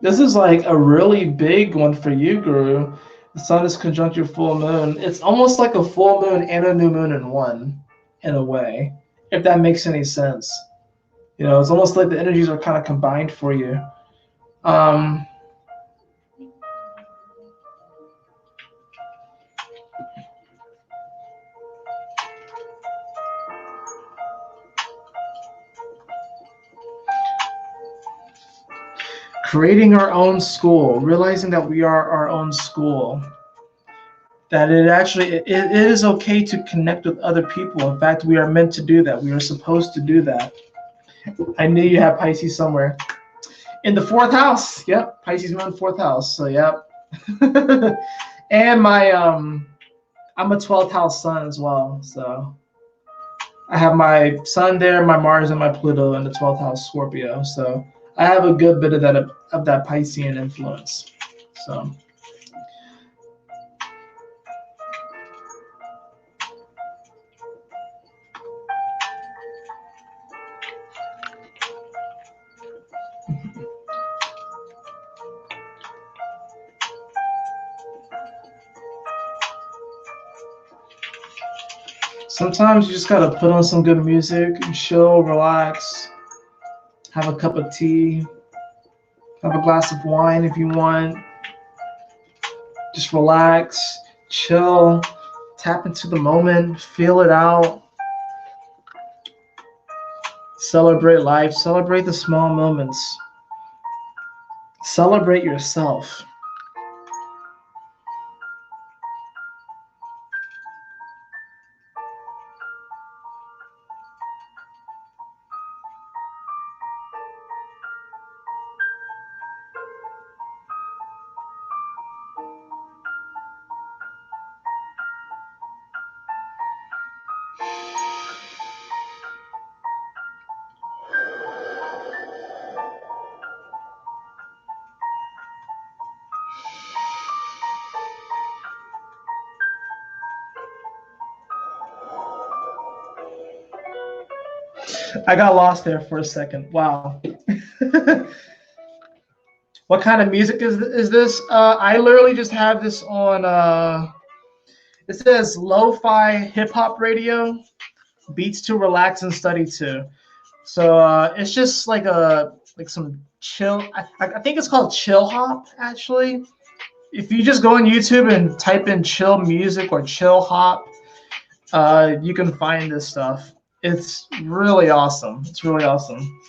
This is like a really big one for you, Guru. The sun is conjunct your full moon. It's almost like a full moon and a new moon in one, in a way, if that makes any sense. You know, it's almost like the energies are kind of combined for you. Um, Creating our own school, realizing that we are our own school, that it is okay to connect with other people. In fact, we are meant to do that. We are supposed to do that. I knew you had Pisces somewhere in the fourth house. Yep, Pisces moon, fourth house. So yep. And my I'm a 12th house sun as well. So I have my sun there, my Mars, and my Pluto in the 12th house Scorpio. So I have a good bit of that Piscean influence. So sometimes you just gotta put on some good music and chill, relax, have a cup of tea, have a glass of wine if you want. Just relax, chill, tap into the moment, feel it out. Celebrate life, celebrate the small moments. Celebrate yourself. I got lost there for a second. Wow. What kind of music is this? I literally just have this on. It says lo-fi hip hop radio, beats to relax and study to. So it's just like some chill. I think it's called chill hop actually. If you just go on YouTube and type in chill music or chill hop, you can find this stuff. It's really awesome. It's really awesome.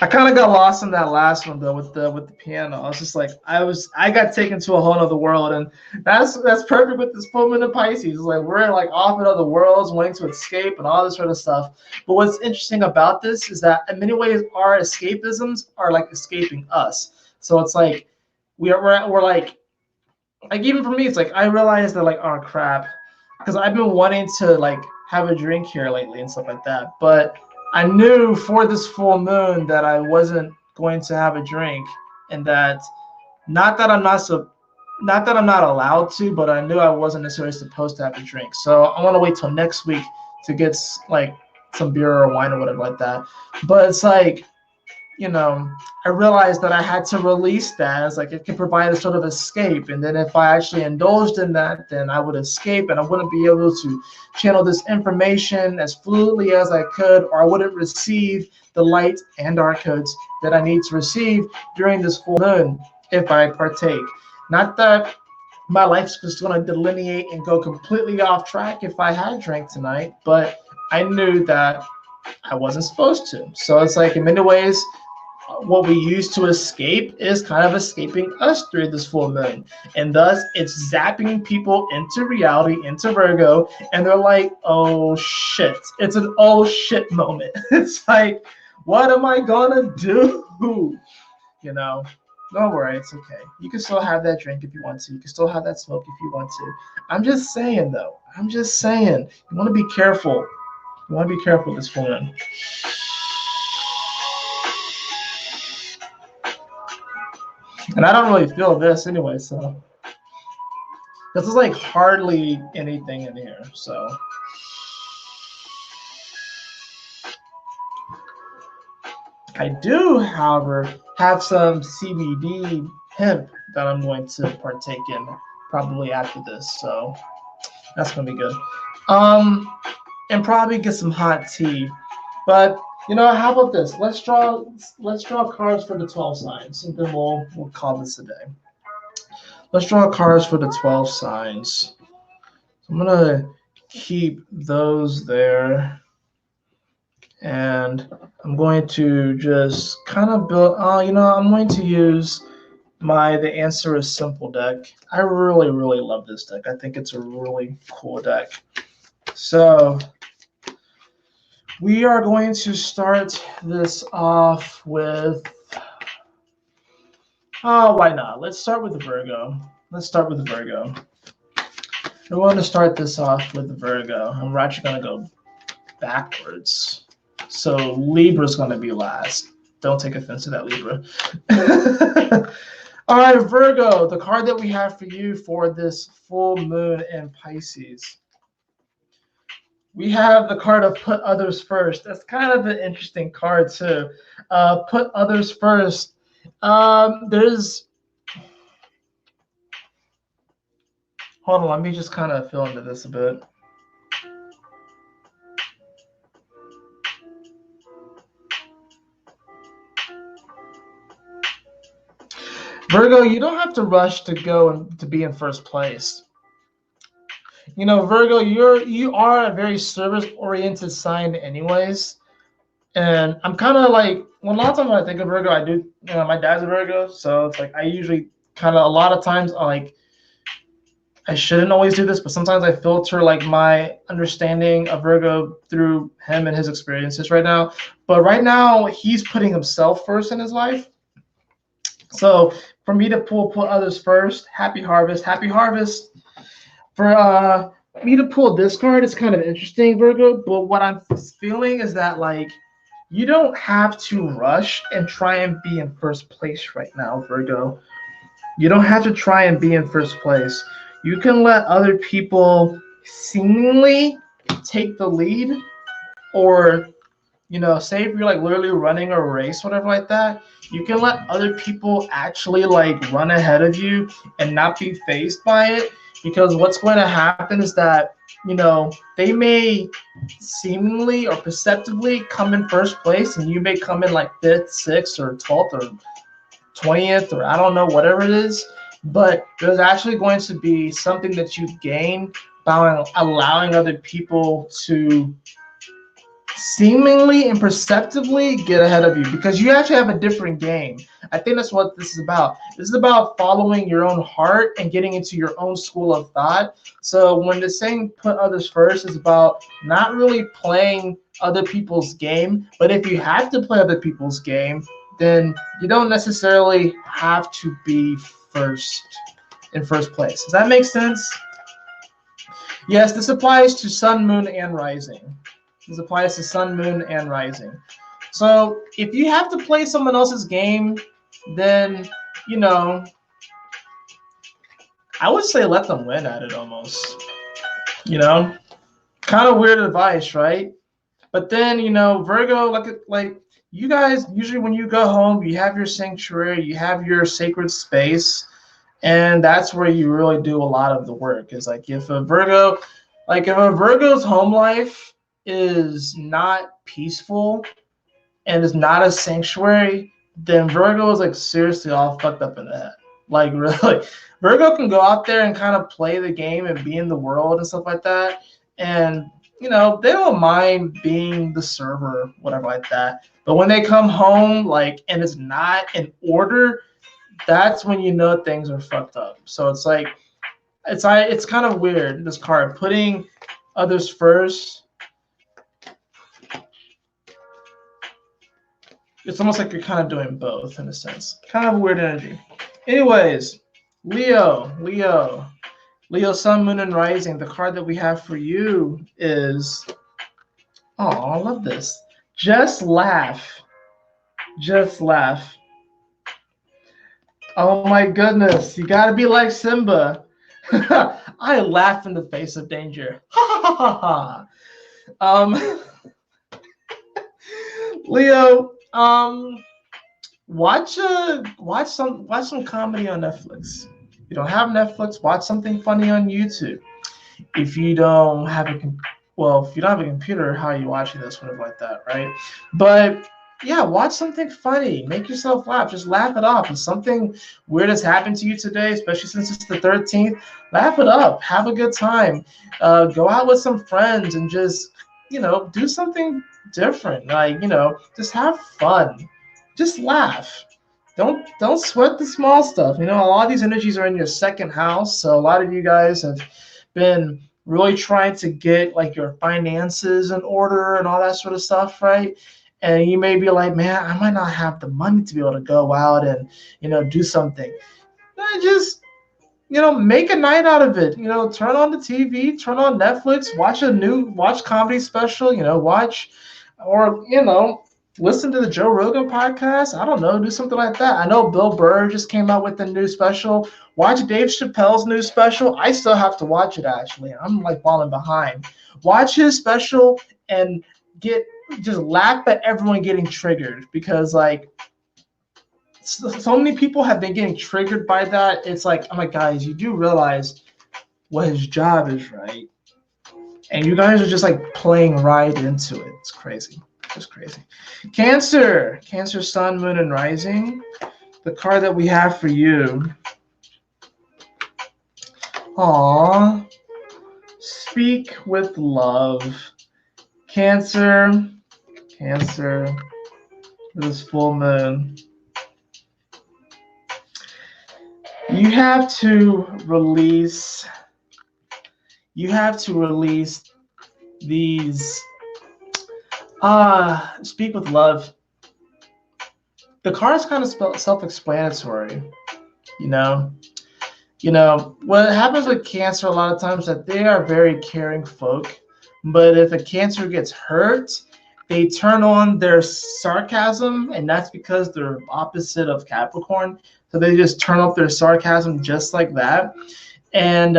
I kind of got lost in that last one though with the piano. I was just like I got taken to a whole other world, and that's perfect with this full moon in Pisces. It's like we're like off in other worlds, wanting to escape and all this sort of stuff. But what's interesting about this is that in many ways our escapisms are like escaping us. So it's like we're like even for me, it's like I realized that like, oh crap, because I've been wanting to like have a drink here lately and stuff like that, but I knew for this full moon that I wasn't going to have a drink, and that not that I'm not allowed to, but I knew I wasn't necessarily supposed to have a drink. So I want to wait till next week to get like some beer or wine or whatever like that. But it's like, I realized that I had to release that as like it could provide a sort of escape. And then if I actually indulged in that, then I would escape and I wouldn't be able to channel this information as fluidly as I could, or I wouldn't receive the light and dark codes that I need to receive during this full moon if I partake. Not that my life's just going to delineate and go completely off track if I had drank tonight, but I knew that I wasn't supposed to. So it's like in many ways, what we use to escape is kind of escaping us through this full moon. And thus it's zapping people into reality, into Virgo, and they're like, oh shit. It's an oh shit moment. It's like, what am I gonna do? You know, don't worry, it's okay. You can still have that drink if you want to. You can still have that smoke if you want to. I'm just saying though, I'm just saying, you wanna be careful. You wanna be careful this full moon. And I don't really feel this anyway, so this is like hardly anything in here. So I do, however, have some CBD hemp that I'm going to partake in probably after this. So that's gonna be good. And probably get some hot tea. But you know, how about this? Let's draw cards for the 12 signs, and then we'll call this a day. Let's draw cards for the 12 signs. I'm gonna keep those there, and I'm going to just kind of build. You know, I'm going to use the Answer is Simple deck. I really love this deck. I think it's a really cool deck. So we are going to start this off with, why not? Let's start with the Virgo. Let's start with the Virgo. We're going to start this off with the Virgo, and we're actually going to go backwards. So Libra's going to be last. Don't take offense to that, Libra. All right, Virgo, the card that we have for you for this full moon in Pisces. We have the card of Put Others First. That's kind of an interesting card too. Put Others First. Hold on, let me just kind of fill into this a bit. Virgo, you don't have to rush to go and to be in first place. You know, Virgo, you are a very service-oriented sign anyways. And I'm kind of like, well, a lot of times when I think of Virgo, I do, you know, my dad's a Virgo. So it's like, I usually kind of, a lot of times, I shouldn't always do this, but sometimes I filter like my understanding of Virgo through him and his experiences right now. But right now, he's putting himself first in his life. So for me to put others first, happy harvest. For me to pull this card is kind of interesting, Virgo. But what I'm feeling is that like you don't have to rush and try and be in first place right now, Virgo. You don't have to try and be in first place. You can let other people seemingly take the lead, or you know, say if you're like literally running a race, whatever like that, you can let other people actually like run ahead of you and not be fazed by it. Because what's going to happen is that, you know, they may seemingly or perceptibly come in first place, and you may come in like 5th, 6th, or 12th, or 20th, or I don't know, whatever it is. But there's actually going to be something that you gain by allowing other people to seemingly and perceptibly get ahead of you, because you actually have a different game. I think that's what this is about. This is about following your own heart and getting into your own school of thought. So when the saying put others first is about not really playing other people's game, but if you have to play other people's game, then you don't necessarily have to be in first place. Does that make sense? Yes, this applies to sun, moon, and rising. This applies to sun, moon, and rising. So if you have to play someone else's game, then, you know, I would say let them win at it almost. You know, kind of weird advice, right? But then, you know, Virgo, like you guys, usually when you go home, you have your sanctuary, you have your sacred space, and that's where you really do a lot of the work. Is like if a Virgo's home life is not peaceful and is not a sanctuary, then Virgo is like seriously all fucked up in the head. Like really, Virgo can go out there and kind of play the game and be in the world and stuff like that, and you know, they don't mind being the server, whatever like that. But when they come home, like, and it's not in order, that's when you know things are fucked up. So it's like, it's kind of weird, this card, putting others first. It's almost like you're kind of doing both in a sense. Kind of weird energy. Anyways, Leo, Sun, Moon, and Rising. The card that we have for you is, oh, I love this. Just laugh. Just laugh. Oh my goodness. You gotta be like Simba. I laugh in the face of danger. Ha ha ha ha. Leo, watch some comedy on Netflix. If you don't have Netflix, watch something funny on YouTube. If you don't have if you don't have a computer, how are you watching this? Whatever like that, right? But yeah, watch something funny. Make yourself laugh. Just laugh it off. If something weird has happened to you today, especially since it's the 13th, laugh it up. Have a good time. Go out with some friends and just, do something different. Like, just have fun. Just laugh. Don't sweat the small stuff. A lot of these energies are in your second house. So a lot of you guys have been really trying to get like your finances in order and all that sort of stuff, right? And you may be like, man, I might not have the money to be able to go out and, do something. Just, make a night out of it. Turn on the TV, turn on Netflix, watch comedy special, watch, or, listen to the Joe Rogan podcast. I don't know, do something like that. I know Bill Burr just came out with a new special. Watch Dave Chappelle's new special. I still have to watch it, actually. I'm like falling behind. Watch his special and just laugh at everyone getting triggered, because like so many people have been getting triggered by that. It's like, I'm like, guys, you do realize what his job is, right? And you guys are just like playing right into it. It's crazy. Just crazy. Cancer, Sun, Moon, and Rising. The card that we have for you. Aww. Speak with love. Cancer, this full moon. You have to release these. Speak with love. The card is kind of self-explanatory. What happens with Cancer a lot of times that they are very caring folk, but if a Cancer gets hurt, they turn on their sarcasm, and that's because they're opposite of Capricorn. So they just turn off their sarcasm just like that. And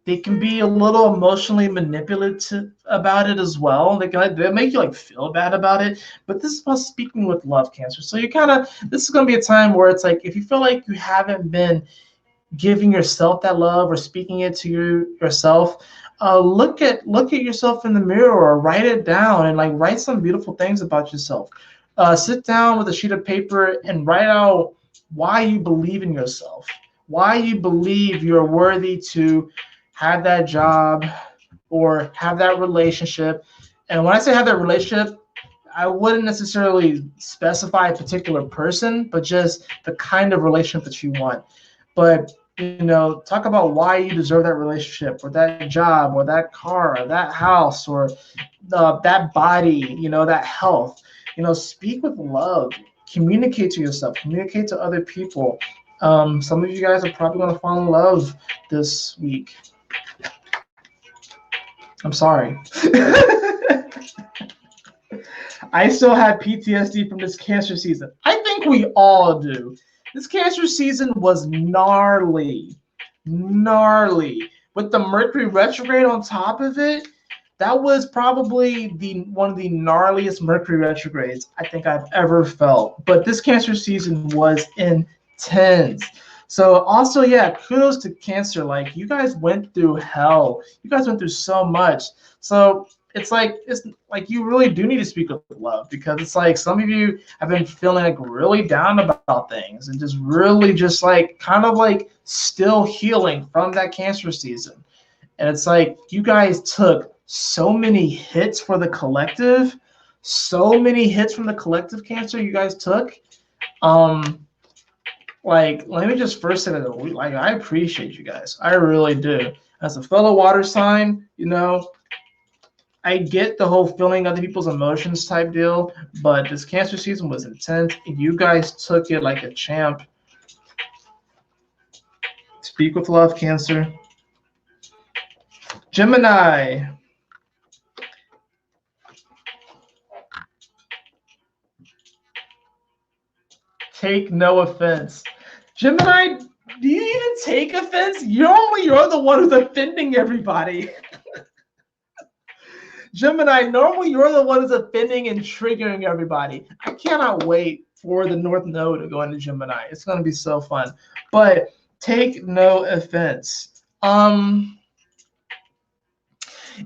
they can be a little emotionally manipulative about it as well. They make you like feel bad about it. But this is about speaking with love, Cancer. So this is going to be a time where it's like, if you feel like you haven't been giving yourself that love or speaking it to yourself, look at yourself in the mirror or write it down and like write some beautiful things about yourself. Sit down with a sheet of paper and write out why you believe in yourself, why you believe you're worthy to have that job or have that relationship. And when I say have that relationship, I wouldn't necessarily specify a particular person, but just the kind of relationship that you want. But talk about why you deserve that relationship or that job or that car or that house or that body, that health. Speak with love, communicate to yourself, communicate to other people. Some of you guys are probably going to fall in love this week. I'm sorry. I still have PTSD from this Cancer season. I think we all do. This Cancer season was gnarly. With the Mercury retrograde on top of it, that was probably one of the gnarliest Mercury retrogrades I think I've ever felt. But this Cancer season was intense. So also, yeah, kudos to Cancer. Like, you guys went through hell. You guys went through so much. So it's like you really do need to speak with love, because it's like some of you have been feeling like really down about things and just really just like kind of like still healing from that Cancer season. And it's like you guys took so many hits for the collective, so many hits from the collective, Cancer, you guys took. Like, let me just first say that, like, I appreciate you guys. I really do. As a fellow water sign, you know, I get the whole feeling other people's emotions type deal, but this Cancer season was intense. You guys took it like a champ. Speak with love, Cancer. Gemini. Take no offense. Gemini, do you even take offense? You're the one who's offending everybody. Gemini, normally you're the one who's offending and triggering everybody. I cannot wait for the North Node to go into Gemini. It's going to be so fun. But take no offense.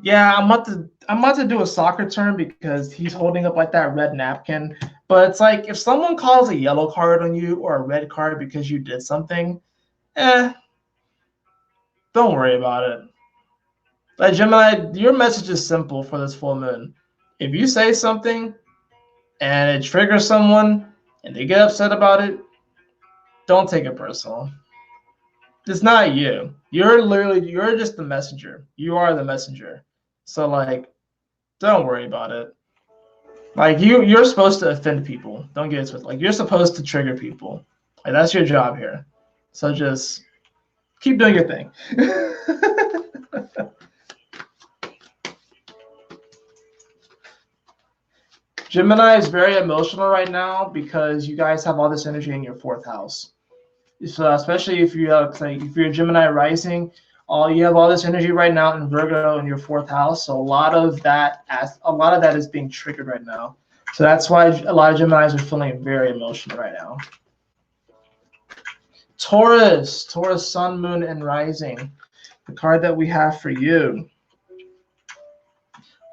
Yeah, I'm about to do a soccer term because he's holding up like that red napkin. But it's like if someone calls a yellow card on you or a red card because you did something, don't worry about it. Like Gemini, your message is simple for this full moon. If you say something and it triggers someone and they get upset about it, don't take it personal. It's not you. You're just the messenger. You are the messenger. So like, don't worry about it. Like you're supposed to offend people. Don't get it twisted. Like you're supposed to trigger people. Like that's your job here. So just keep doing your thing. Gemini is very emotional right now because you guys have all this energy in your 4th house. So especially if you like if you're a Gemini rising, you have all this energy right now in Virgo in your 4th house. So a lot of that is being triggered right now. So that's why a lot of Geminis are feeling very emotional right now. Taurus, Sun, Moon, and Rising. The card that we have for you.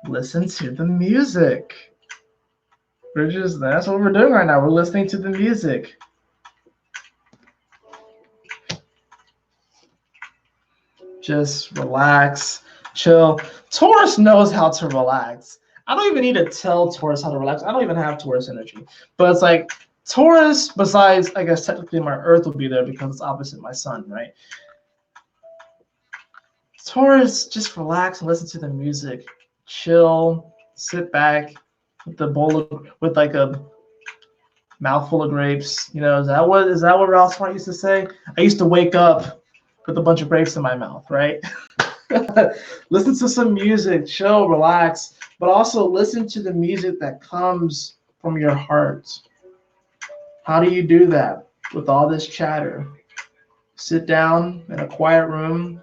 Listen to the music. That's what we're doing right now. We're listening to the music. Just relax, chill. Taurus knows how to relax. I don't even need to tell Taurus how to relax. I don't even have Taurus energy. But it's like Taurus, besides, I guess technically my Earth will be there because it's opposite my Sun, right? Taurus, just relax and listen to the music. Chill, sit back with like a mouthful of grapes. You know, is that what Ralph Smart used to say? I used to wake up with a bunch of grapes in my mouth, right? Listen to some music, chill, relax, but also listen to the music that comes from your heart. How do you do that with all this chatter? Sit down in a quiet room,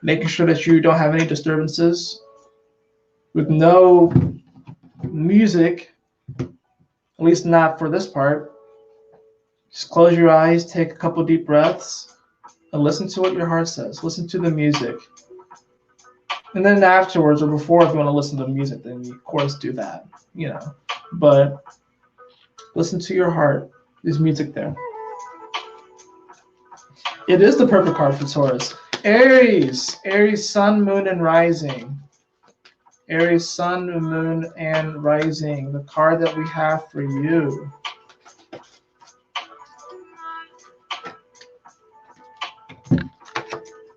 making sure that you don't have any disturbances, with no music, at least not for this part. Just close your eyes, take a couple deep breaths, and listen to what your heart says. Listen to the music. And then afterwards or before, if you want to listen to the music, then you, of course, do that, you know. But listen to your heart. There's music there. It is the perfect card for Taurus. Aries, Sun, Moon, and Rising. Aries, Sun, Moon, and Rising. The card that we have for you.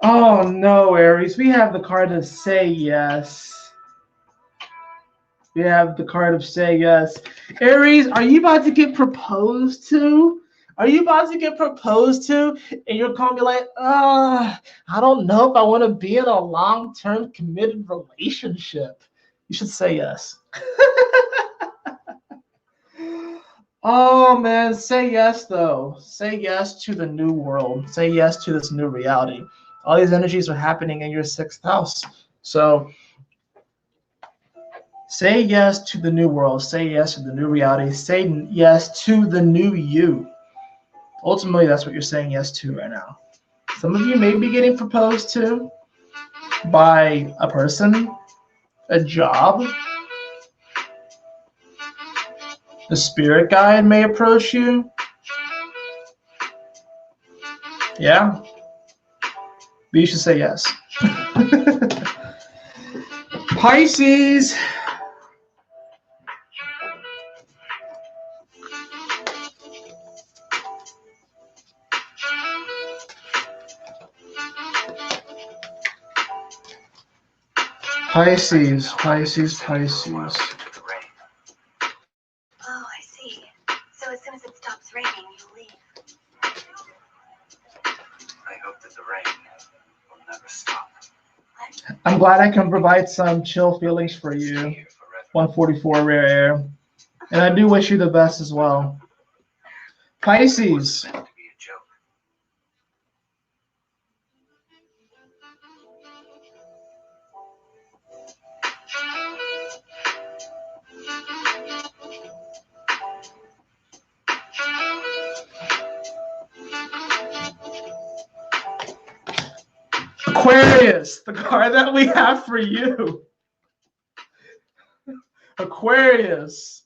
Oh no, Aries. We have the card of Say Yes. We have the card of Say Yes. Aries, are you about to get proposed to? Are you about to get proposed to? And you're going to be like, I don't know if I want to be in a long-term committed relationship. You should say yes. Oh, man, say yes, though. Say yes to the new world. Say yes to this new reality. All these energies are happening in your 6th house. So say yes to the new world. Say yes to the new reality. Say yes to the new you. Ultimately, that's what you're saying yes to right now. Some of you may be getting proposed to by a person, a job. The spirit guide may approach you. Yeah. But you should say yes. Pisces. Pisces, Pisces, Pisces. Oh, I see. So as soon as it stops raining, you'll leave. I hope that the rain will never stop. I'm glad I can provide some chill feelings for you. 144 rare air. And I do wish you the best as well. Pisces. Aquarius, the card that we have for you. Aquarius.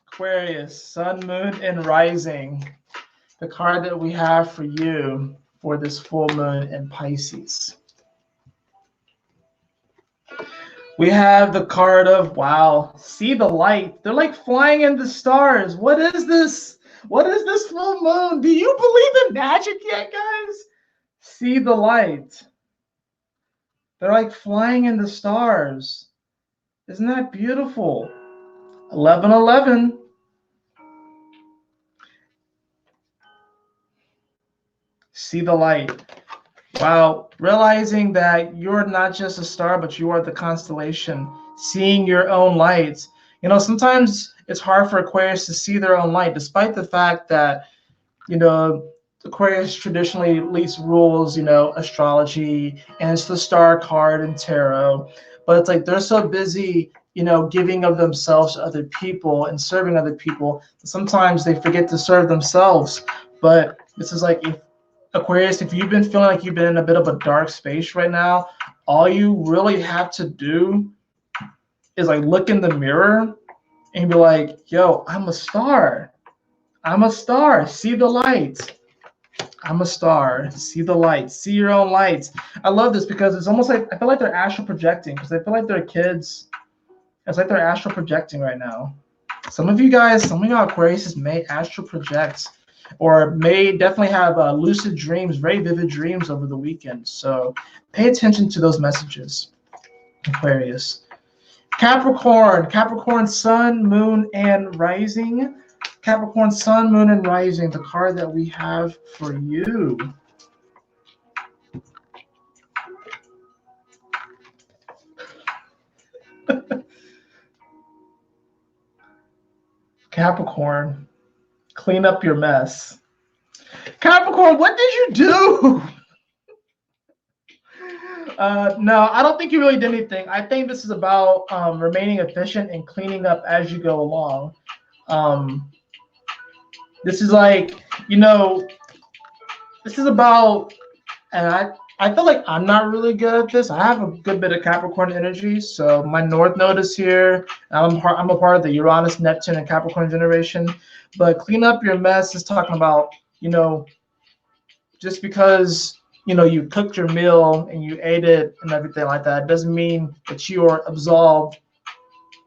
Aquarius, sun, moon, and rising. The card that we have for you for this full moon in Pisces. We have the card of, wow, see the light. They're like flying in the stars. What is this? What is this full moon? Do you believe in magic yet, guys? See the light. They're like flying in the stars. Isn't that beautiful? 11:11. See the light. Wow, realizing that you're not just a star, but you are the constellation, seeing your own lights. You know, sometimes it's hard for Aquarius to see their own light, despite the fact that, you know, Aquarius traditionally at least rules, you know, astrology, and it's the star card and tarot. But it's like they're so busy, you know, giving of themselves to other people and serving other people. Sometimes they forget to serve themselves. But this is like, if Aquarius, if you've been feeling like you've been in a bit of a dark space right now, all you really have to do is like look in the mirror and be like, yo, I'm a star. I'm a star. See the light. I'm a star. See the light. See your own lights. I love this because it's almost like I feel like they're astral projecting, because I feel like they're kids. It's like they're astral projecting right now. Some of you guys, some of y'all Aquarius may astral project, or may definitely have lucid dreams, very vivid dreams over the weekend. So pay attention to those messages, Aquarius. Capricorn, Capricorn sun, moon, and rising. Capricorn sun, moon, and rising, the card that we have for you. Capricorn, clean up your mess. Capricorn, what did you do? No, I don't think you really did anything. I think this is about remaining efficient and cleaning up as you go along. This is like, you know, this is about, and I feel like I'm not really good at this. I have a good bit of Capricorn energy. So my North Node is here. I'm a part of the Uranus, Neptune, and Capricorn generation. But clean up your mess is talking about, you know, just because, you know, you cooked your meal and you ate it and everything like that, doesn't mean that you are absolved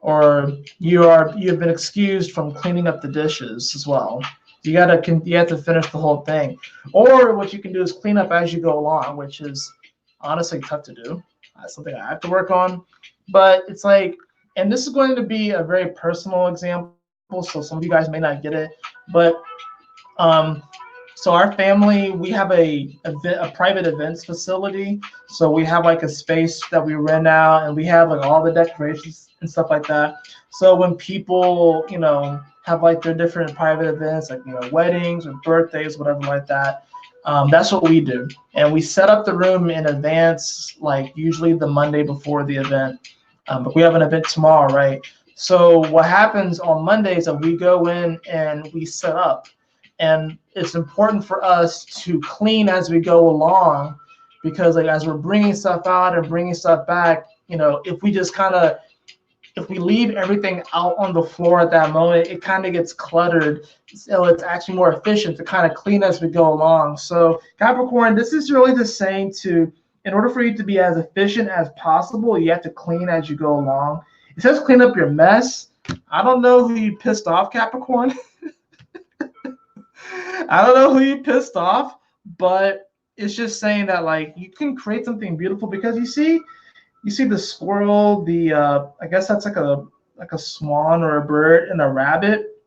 or you have been excused from cleaning up the dishes as well. You have to finish the whole thing. Or what you can do is clean up as you go along, which is honestly tough to do. That's something I have to work on. But it's like, and this is going to be a very personal example, so some of you guys may not get it. But so our family, we have a private events facility. So we have like a space that we rent out, and we have like all the decorations and stuff like that. So when people, you know, have like their different private events, like, you know, weddings or birthdays, whatever like that, that's what we do. And we set up the room in advance, like usually the Monday before the event. But we have an event tomorrow, right? So what happens on Mondays is that we go in and we set up. And it's important for us to clean as we go along, because like as we're bringing stuff out and bringing stuff back, you know, if we just kind of if we leave everything out on the floor at that moment, it kind of gets cluttered. So it's actually more efficient to kind of clean as we go along. So Capricorn, this is really just saying to, in order for you to be as efficient as possible, you have to clean as you go along. It says clean up your mess. I don't know who you pissed off, Capricorn. I don't know who you pissed off, but it's just saying that like you can create something beautiful because you see the squirrel, the I guess that's like a swan or a bird and a rabbit,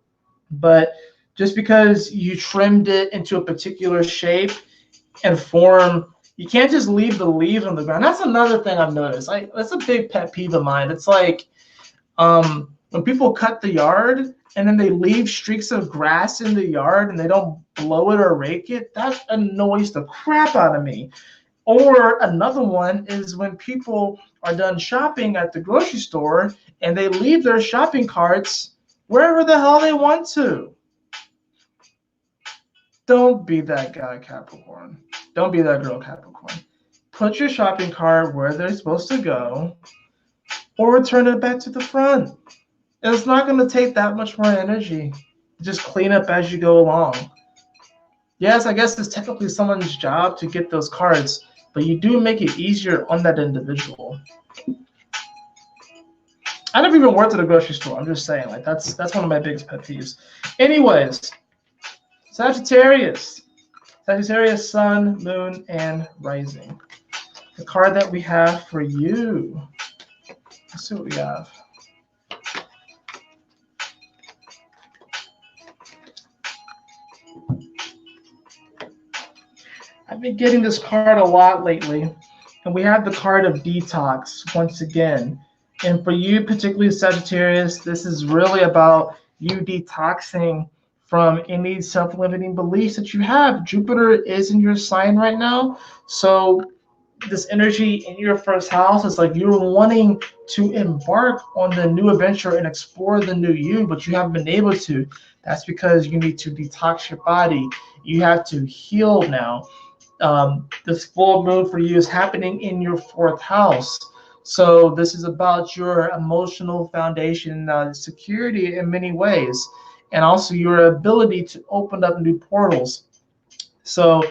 but just because you trimmed it into a particular shape and form, you can't just leave the leaves on the ground. That's another thing I've noticed. Like that's a big pet peeve of mine. It's like when people cut the yard and then they leave streaks of grass in the yard and they don't blow it or rake it, that annoys the crap out of me. Or another one is when people are done shopping at the grocery store and they leave their shopping carts wherever the hell they want to. Don't be that guy, Capricorn. Don't be that girl, Capricorn. Put your shopping cart where they're supposed to go or return it back to the front. It's not going to take that much more energy. Just clean up as you go along. Yes, I guess it's technically someone's job to get those cards, but you do make it easier on that individual. I never even worked at a grocery store. I'm just saying, like that's one of my biggest pet peeves. Anyways, Sagittarius, Sun, Moon, and Rising. The card that we have for you. Let's see what we have. I've been getting this card a lot lately, and we have the card of detox once again. And for you, particularly Sagittarius, this is really about you detoxing from any self-limiting beliefs that you have. Jupiter is in your sign right now, so this energy in your first house is like you're wanting to embark on the new adventure and explore the new you, but you haven't been able to. That's because you need to detox your body. You have to heal now. This full moon for you is happening in your fourth house. So this is about your emotional foundation, security in many ways, and also your ability to open up new portals. So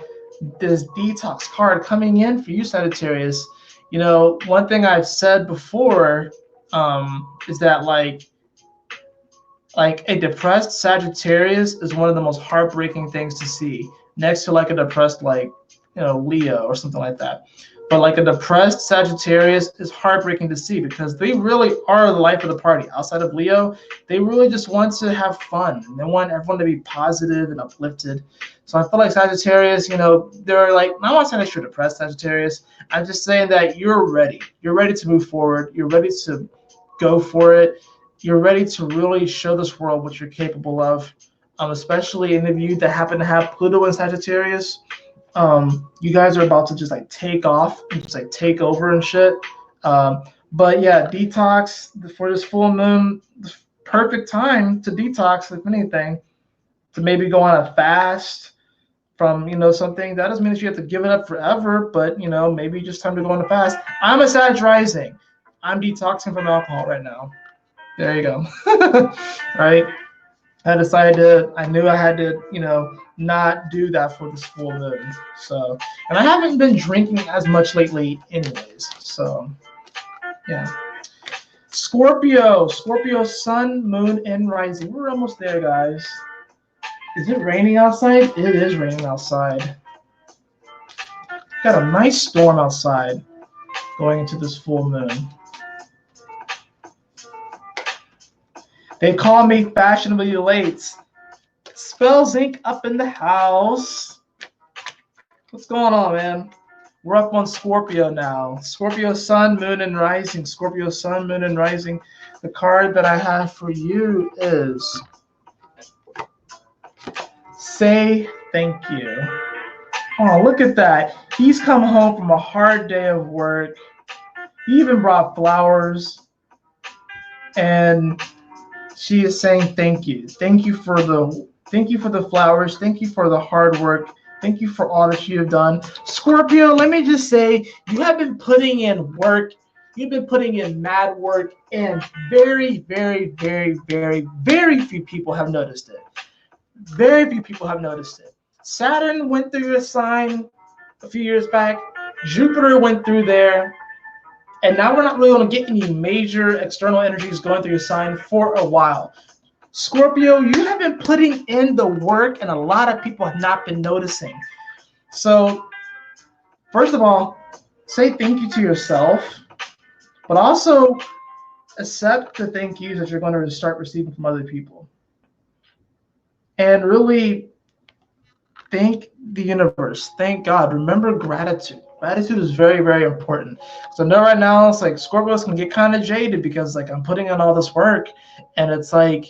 this detox card coming in for you, Sagittarius, you know, one thing I've said before is that like a depressed Sagittarius is one of the most heartbreaking things to see, next to like a depressed Leo or something like that. But like a depressed Sagittarius is heartbreaking to see because they really are the life of the party. Outside of Leo, they really just want to have fun. And they want everyone to be positive and uplifted. So I feel like Sagittarius, they're like, I'm not saying that you're depressed, Sagittarius. I'm just saying that you're ready. You're ready to move forward. You're ready to go for it. You're ready to really show this world what you're capable of, especially any of you that happen to have Pluto and Sagittarius. You guys are about to just like take off and just like take over and shit. But yeah, detox for this full moon, the perfect time to detox, if anything, to maybe go on a fast from, something. That doesn't mean that you have to give it up forever, but, maybe just time to go on a fast. I'm a Sag rising. I'm detoxing from alcohol right now. There you go. Right? I knew I had to, not do that for this full moon. So, and I haven't been drinking as much lately anyways. So, yeah. Scorpio, sun, moon, and rising. We're almost there, guys. Is it raining outside? It is raining outside. Got a nice storm outside going into this full moon. They call me fashionably late. Spells Inc. up in the house. What's going on, man? We're up on Scorpio now. Scorpio, sun, moon, and rising. Scorpio, sun, moon, and rising. The card that I have for you is Say Thank You. Oh, look at that. He's come home from a hard day of work. He even brought flowers. And she is saying thank you. Thank you for the flowers. Thank you for the hard work. Thank you for all that you have done. Scorpio, let me just say, you have been putting in work You've been putting in mad work, and very, very, very, very, very few people have noticed it. Very few people have noticed it. Saturn went through your sign a few years back. Jupiter went through there. And now we're not really going to get any major external energies going through your sign for a while. Scorpio, you have been putting in the work, and a lot of people have not been noticing. So, first of all, say thank you to yourself, but also accept the thank yous that you're going to start receiving from other people. And really thank the universe. Thank God. Remember gratitude. Gratitude is very, very important. So I know right now it's like Scorpios can get kind of jaded because like I'm putting in all this work, and it's like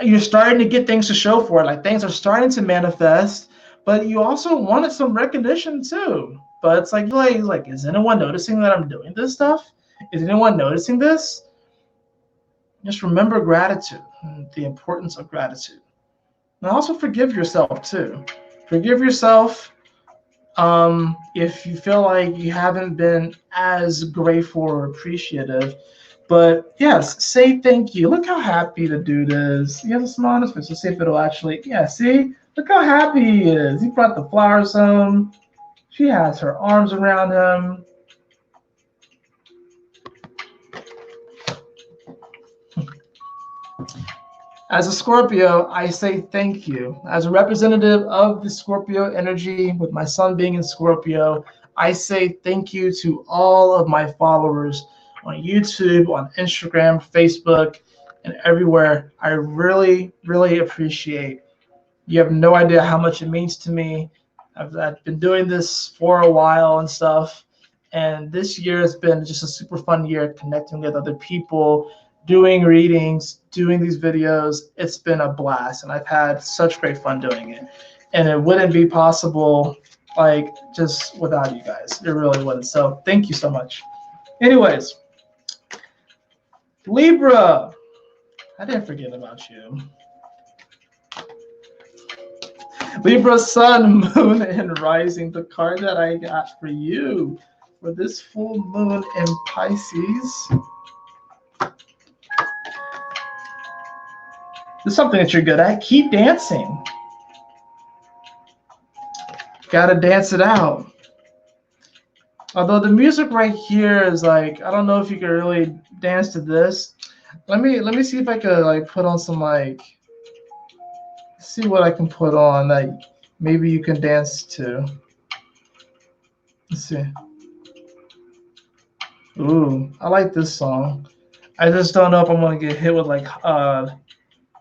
you're starting to get things to show for it. Like things are starting to manifest, but you also wanted some recognition too. But it's like, is anyone noticing that I'm doing this stuff? Is anyone noticing this? Just remember gratitude, the importance of gratitude. And also forgive yourself too. Forgive yourself if you feel like you haven't been as grateful or appreciative. But yes, say thank you. Look how happy the dude is. He has a smile on his face. Let's see if it'll actually, yeah, see? Look how happy he is. He brought the flowers home. She has her arms around him. As a Scorpio, I say thank you. As a representative of the Scorpio energy, with my sun being in Scorpio, I say thank you to all of my followers on YouTube, on Instagram, Facebook, and everywhere. I really, really appreciate. You have no idea how much it means to me. I've been doing this for a while and stuff, and this year has been just a super fun year connecting with other people, doing readings, doing these videos. It's been a blast, and I've had such great fun doing it. And it wouldn't be possible like just without you guys. It really wouldn't. So thank you so much. Anyways, Libra, I didn't forget about you. Libra, sun, moon, and rising. The card that I got for you for this full moon in Pisces. This is something that you're good at. Keep dancing. Gotta dance it out. Although the music right here is like, I don't know if you can really dance to this. Let me see if I could like put on some like, see what I can put on that maybe you can dance to. Let's see. Ooh, I like this song. I just don't know if I'm gonna get hit with like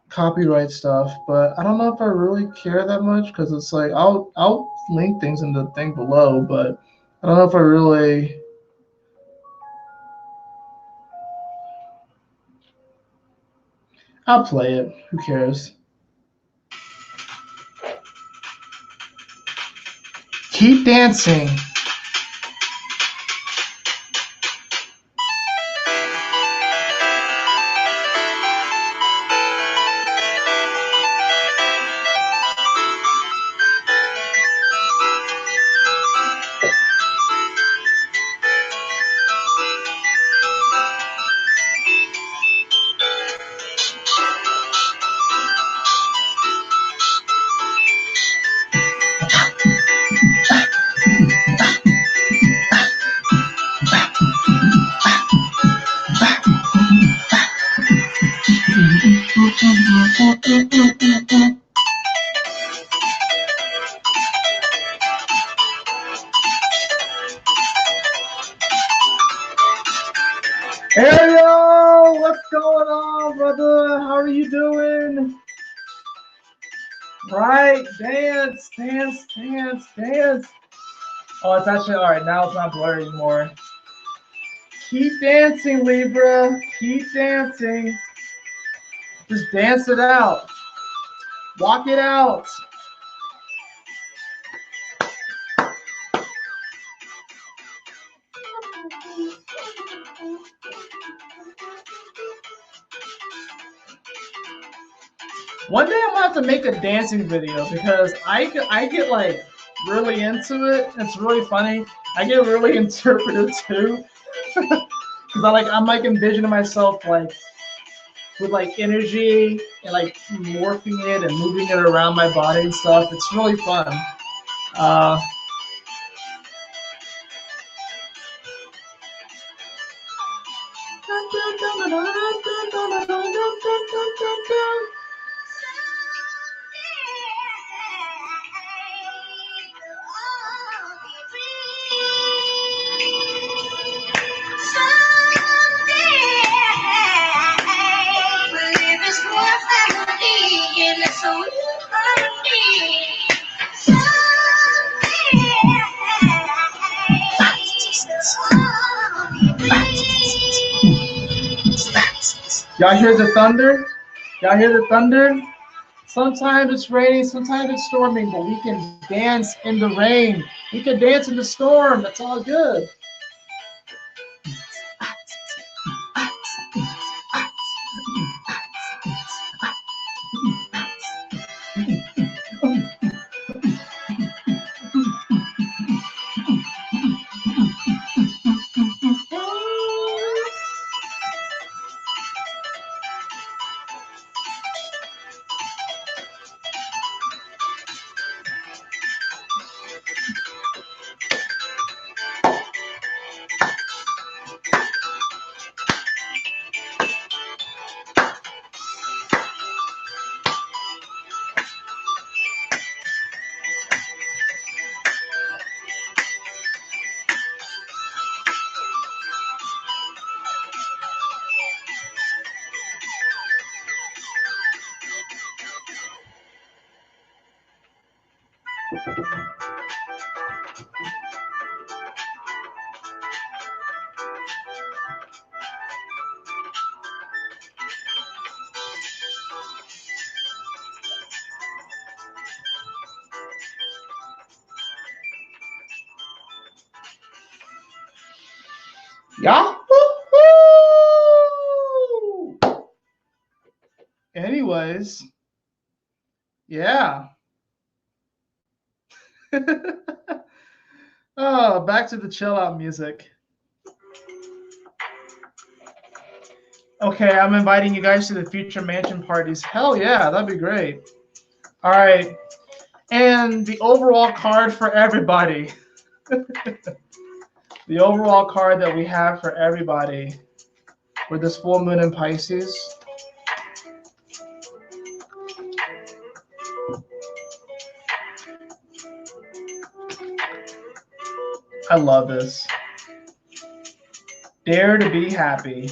copyright stuff, but I don't know if I really care that much because it's like I'll link things in the thing below, but I don't know if I really. I'll play it. Who cares? Keep dancing. Ariel, what's going on, brother? How are you doing? Right, dance, dance, dance, dance. Oh, it's actually all right. Now it's not blurry anymore. Keep dancing, Libra. Keep dancing. Just dance it out. Walk it out. One day I'm gonna have to make a dancing video because I get like really into it. It's really funny. I get really interpretive too, because I'm like envisioning myself like with like energy and like morphing it and moving it around my body and stuff. It's really fun. Uh, Y'all hear the thunder? Y'all hear the thunder? Sometimes it's raining, sometimes it's storming, but we can dance in the rain. We can dance in the storm. That's all good. Yahoo! Anyways, yeah. Oh, back to the chill out music. Okay, I'm inviting you guys to the future mansion parties. Hell yeah, that'd be great. All right. And the overall card for everybody. The overall card that we have for everybody for this full moon in Pisces. I love this. Dare to be happy.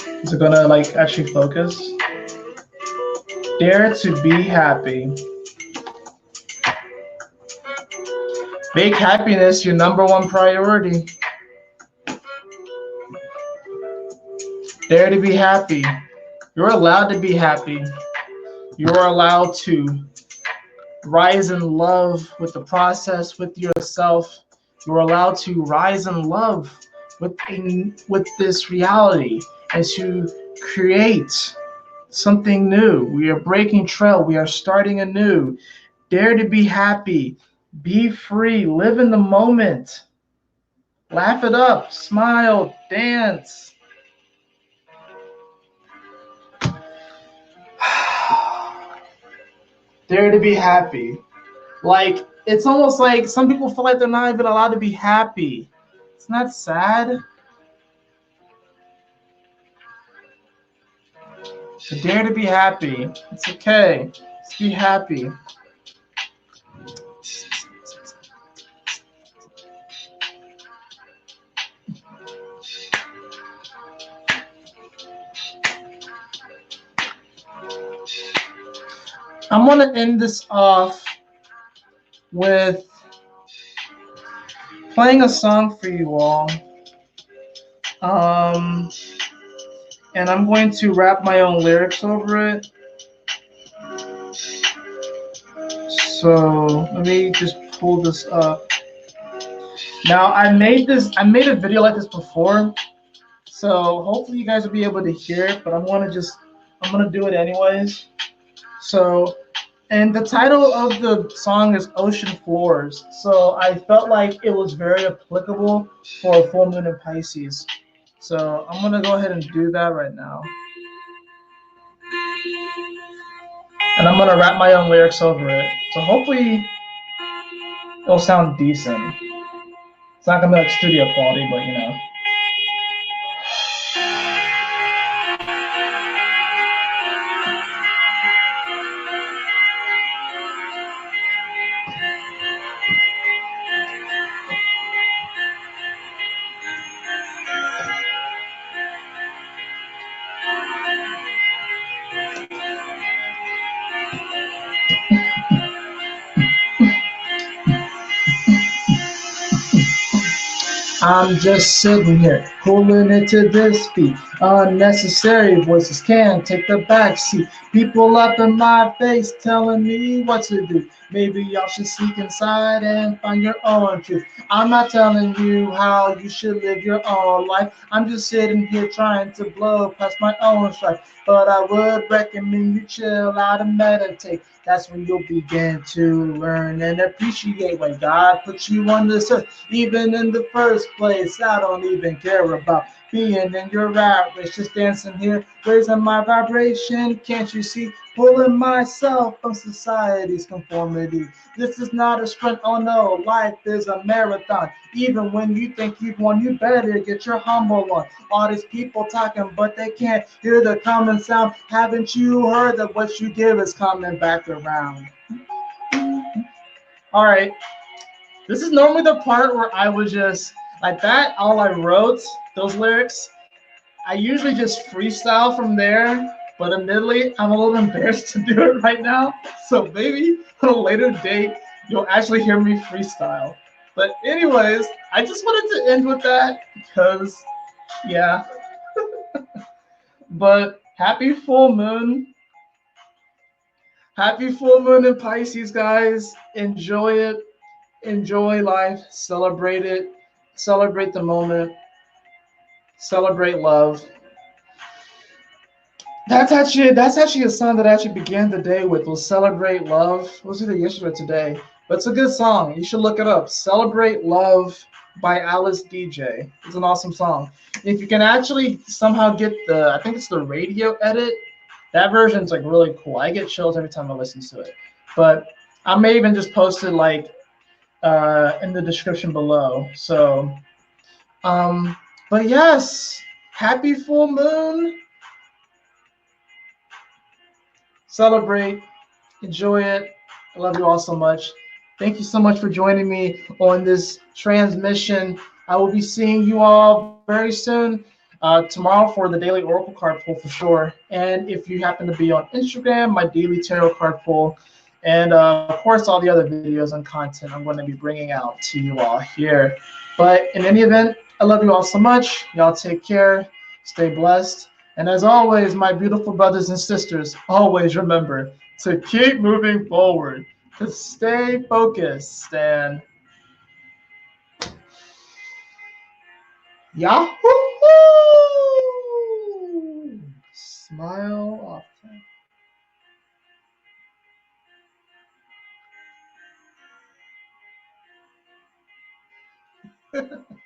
Is it gonna like actually focus? Dare to be happy. Make happiness your #1 priority. Dare to be happy. You're allowed to be happy. You're allowed to rise in love with the process, with yourself. You're allowed to rise in love with this reality and to create something new. We are breaking trail. We are starting anew. Dare to be happy. Be free. Live in the moment. Laugh it up. Smile. Dance. Dare to be happy. Like, it's almost like some people feel like they're not even allowed to be happy. It's not sad. So dare to be happy. It's okay. Just be happy. I'm going to end this off with playing a song for you all. And I'm going to rap my own lyrics over it. So let me just pull this up. Now I made a video like this before. So hopefully you guys will be able to hear it, but I'm gonna do it anyways. So And the title of the song is Ocean Floors. So I felt like it was very applicable for a full moon in Pisces. So I'm going to go ahead and do that right now. And I'm going to wrap my own lyrics over it. So hopefully it'll sound decent. It's not going to be like studio quality, but you know. I'm just sitting here, pulling it to this beat. Unnecessary voices can take the back seat. People up in my face telling me what to do. Maybe y'all should seek inside and find your own truth. I'm not telling you how you should live your own life. I'm just sitting here trying to blow past my own strife. But I would recommend you chill out and meditate. That's when you'll begin to learn and appreciate when God put you on this earth. Even in the first place, I don't even care about being in your rat race. Just dancing here, raising my vibration. Can't you see? Pulling myself from society's conformity. This is not a sprint, oh no, life is a marathon. Even when you think you've won, you better get your humble on. All these people talking, but they can't hear the common sound. Haven't you heard that what you give is coming back around? All right. This is normally the part where I would just, like that, all I wrote, those lyrics, I usually just freestyle from there, but admittedly, I'm a little embarrassed to do it right now. So maybe at a later date, you'll actually hear me freestyle. But anyways, I just wanted to end with that because, yeah. But happy full moon. Happy full moon in Pisces, guys. Enjoy it. Enjoy life. Celebrate it. Celebrate the moment. Celebrate love. That's actually a song that I actually began the day with. Was Celebrate Love. It was either yesterday or today. But it's a good song. You should look it up. Celebrate Love by Alice DJ. It's an awesome song. If you can actually somehow get I think it's the radio edit, that version's like really cool. I get chills every time I listen to it. But I may even just post it like in the description below. So, but yes, happy full moon. Celebrate, enjoy it. I love you all so much. Thank you so much for joining me on this transmission. I will be seeing you all very soon. Tomorrow for the daily oracle card pull for sure. And if you happen to be on Instagram, my daily tarot card pull. And of course, all the other videos and content I'm going to be bringing out to you all here. But in any event, I love you all so much. Y'all take care. Stay blessed. And as always, my beautiful brothers and sisters, always remember to keep moving forward, to stay focused, and Yahoo! Smile often.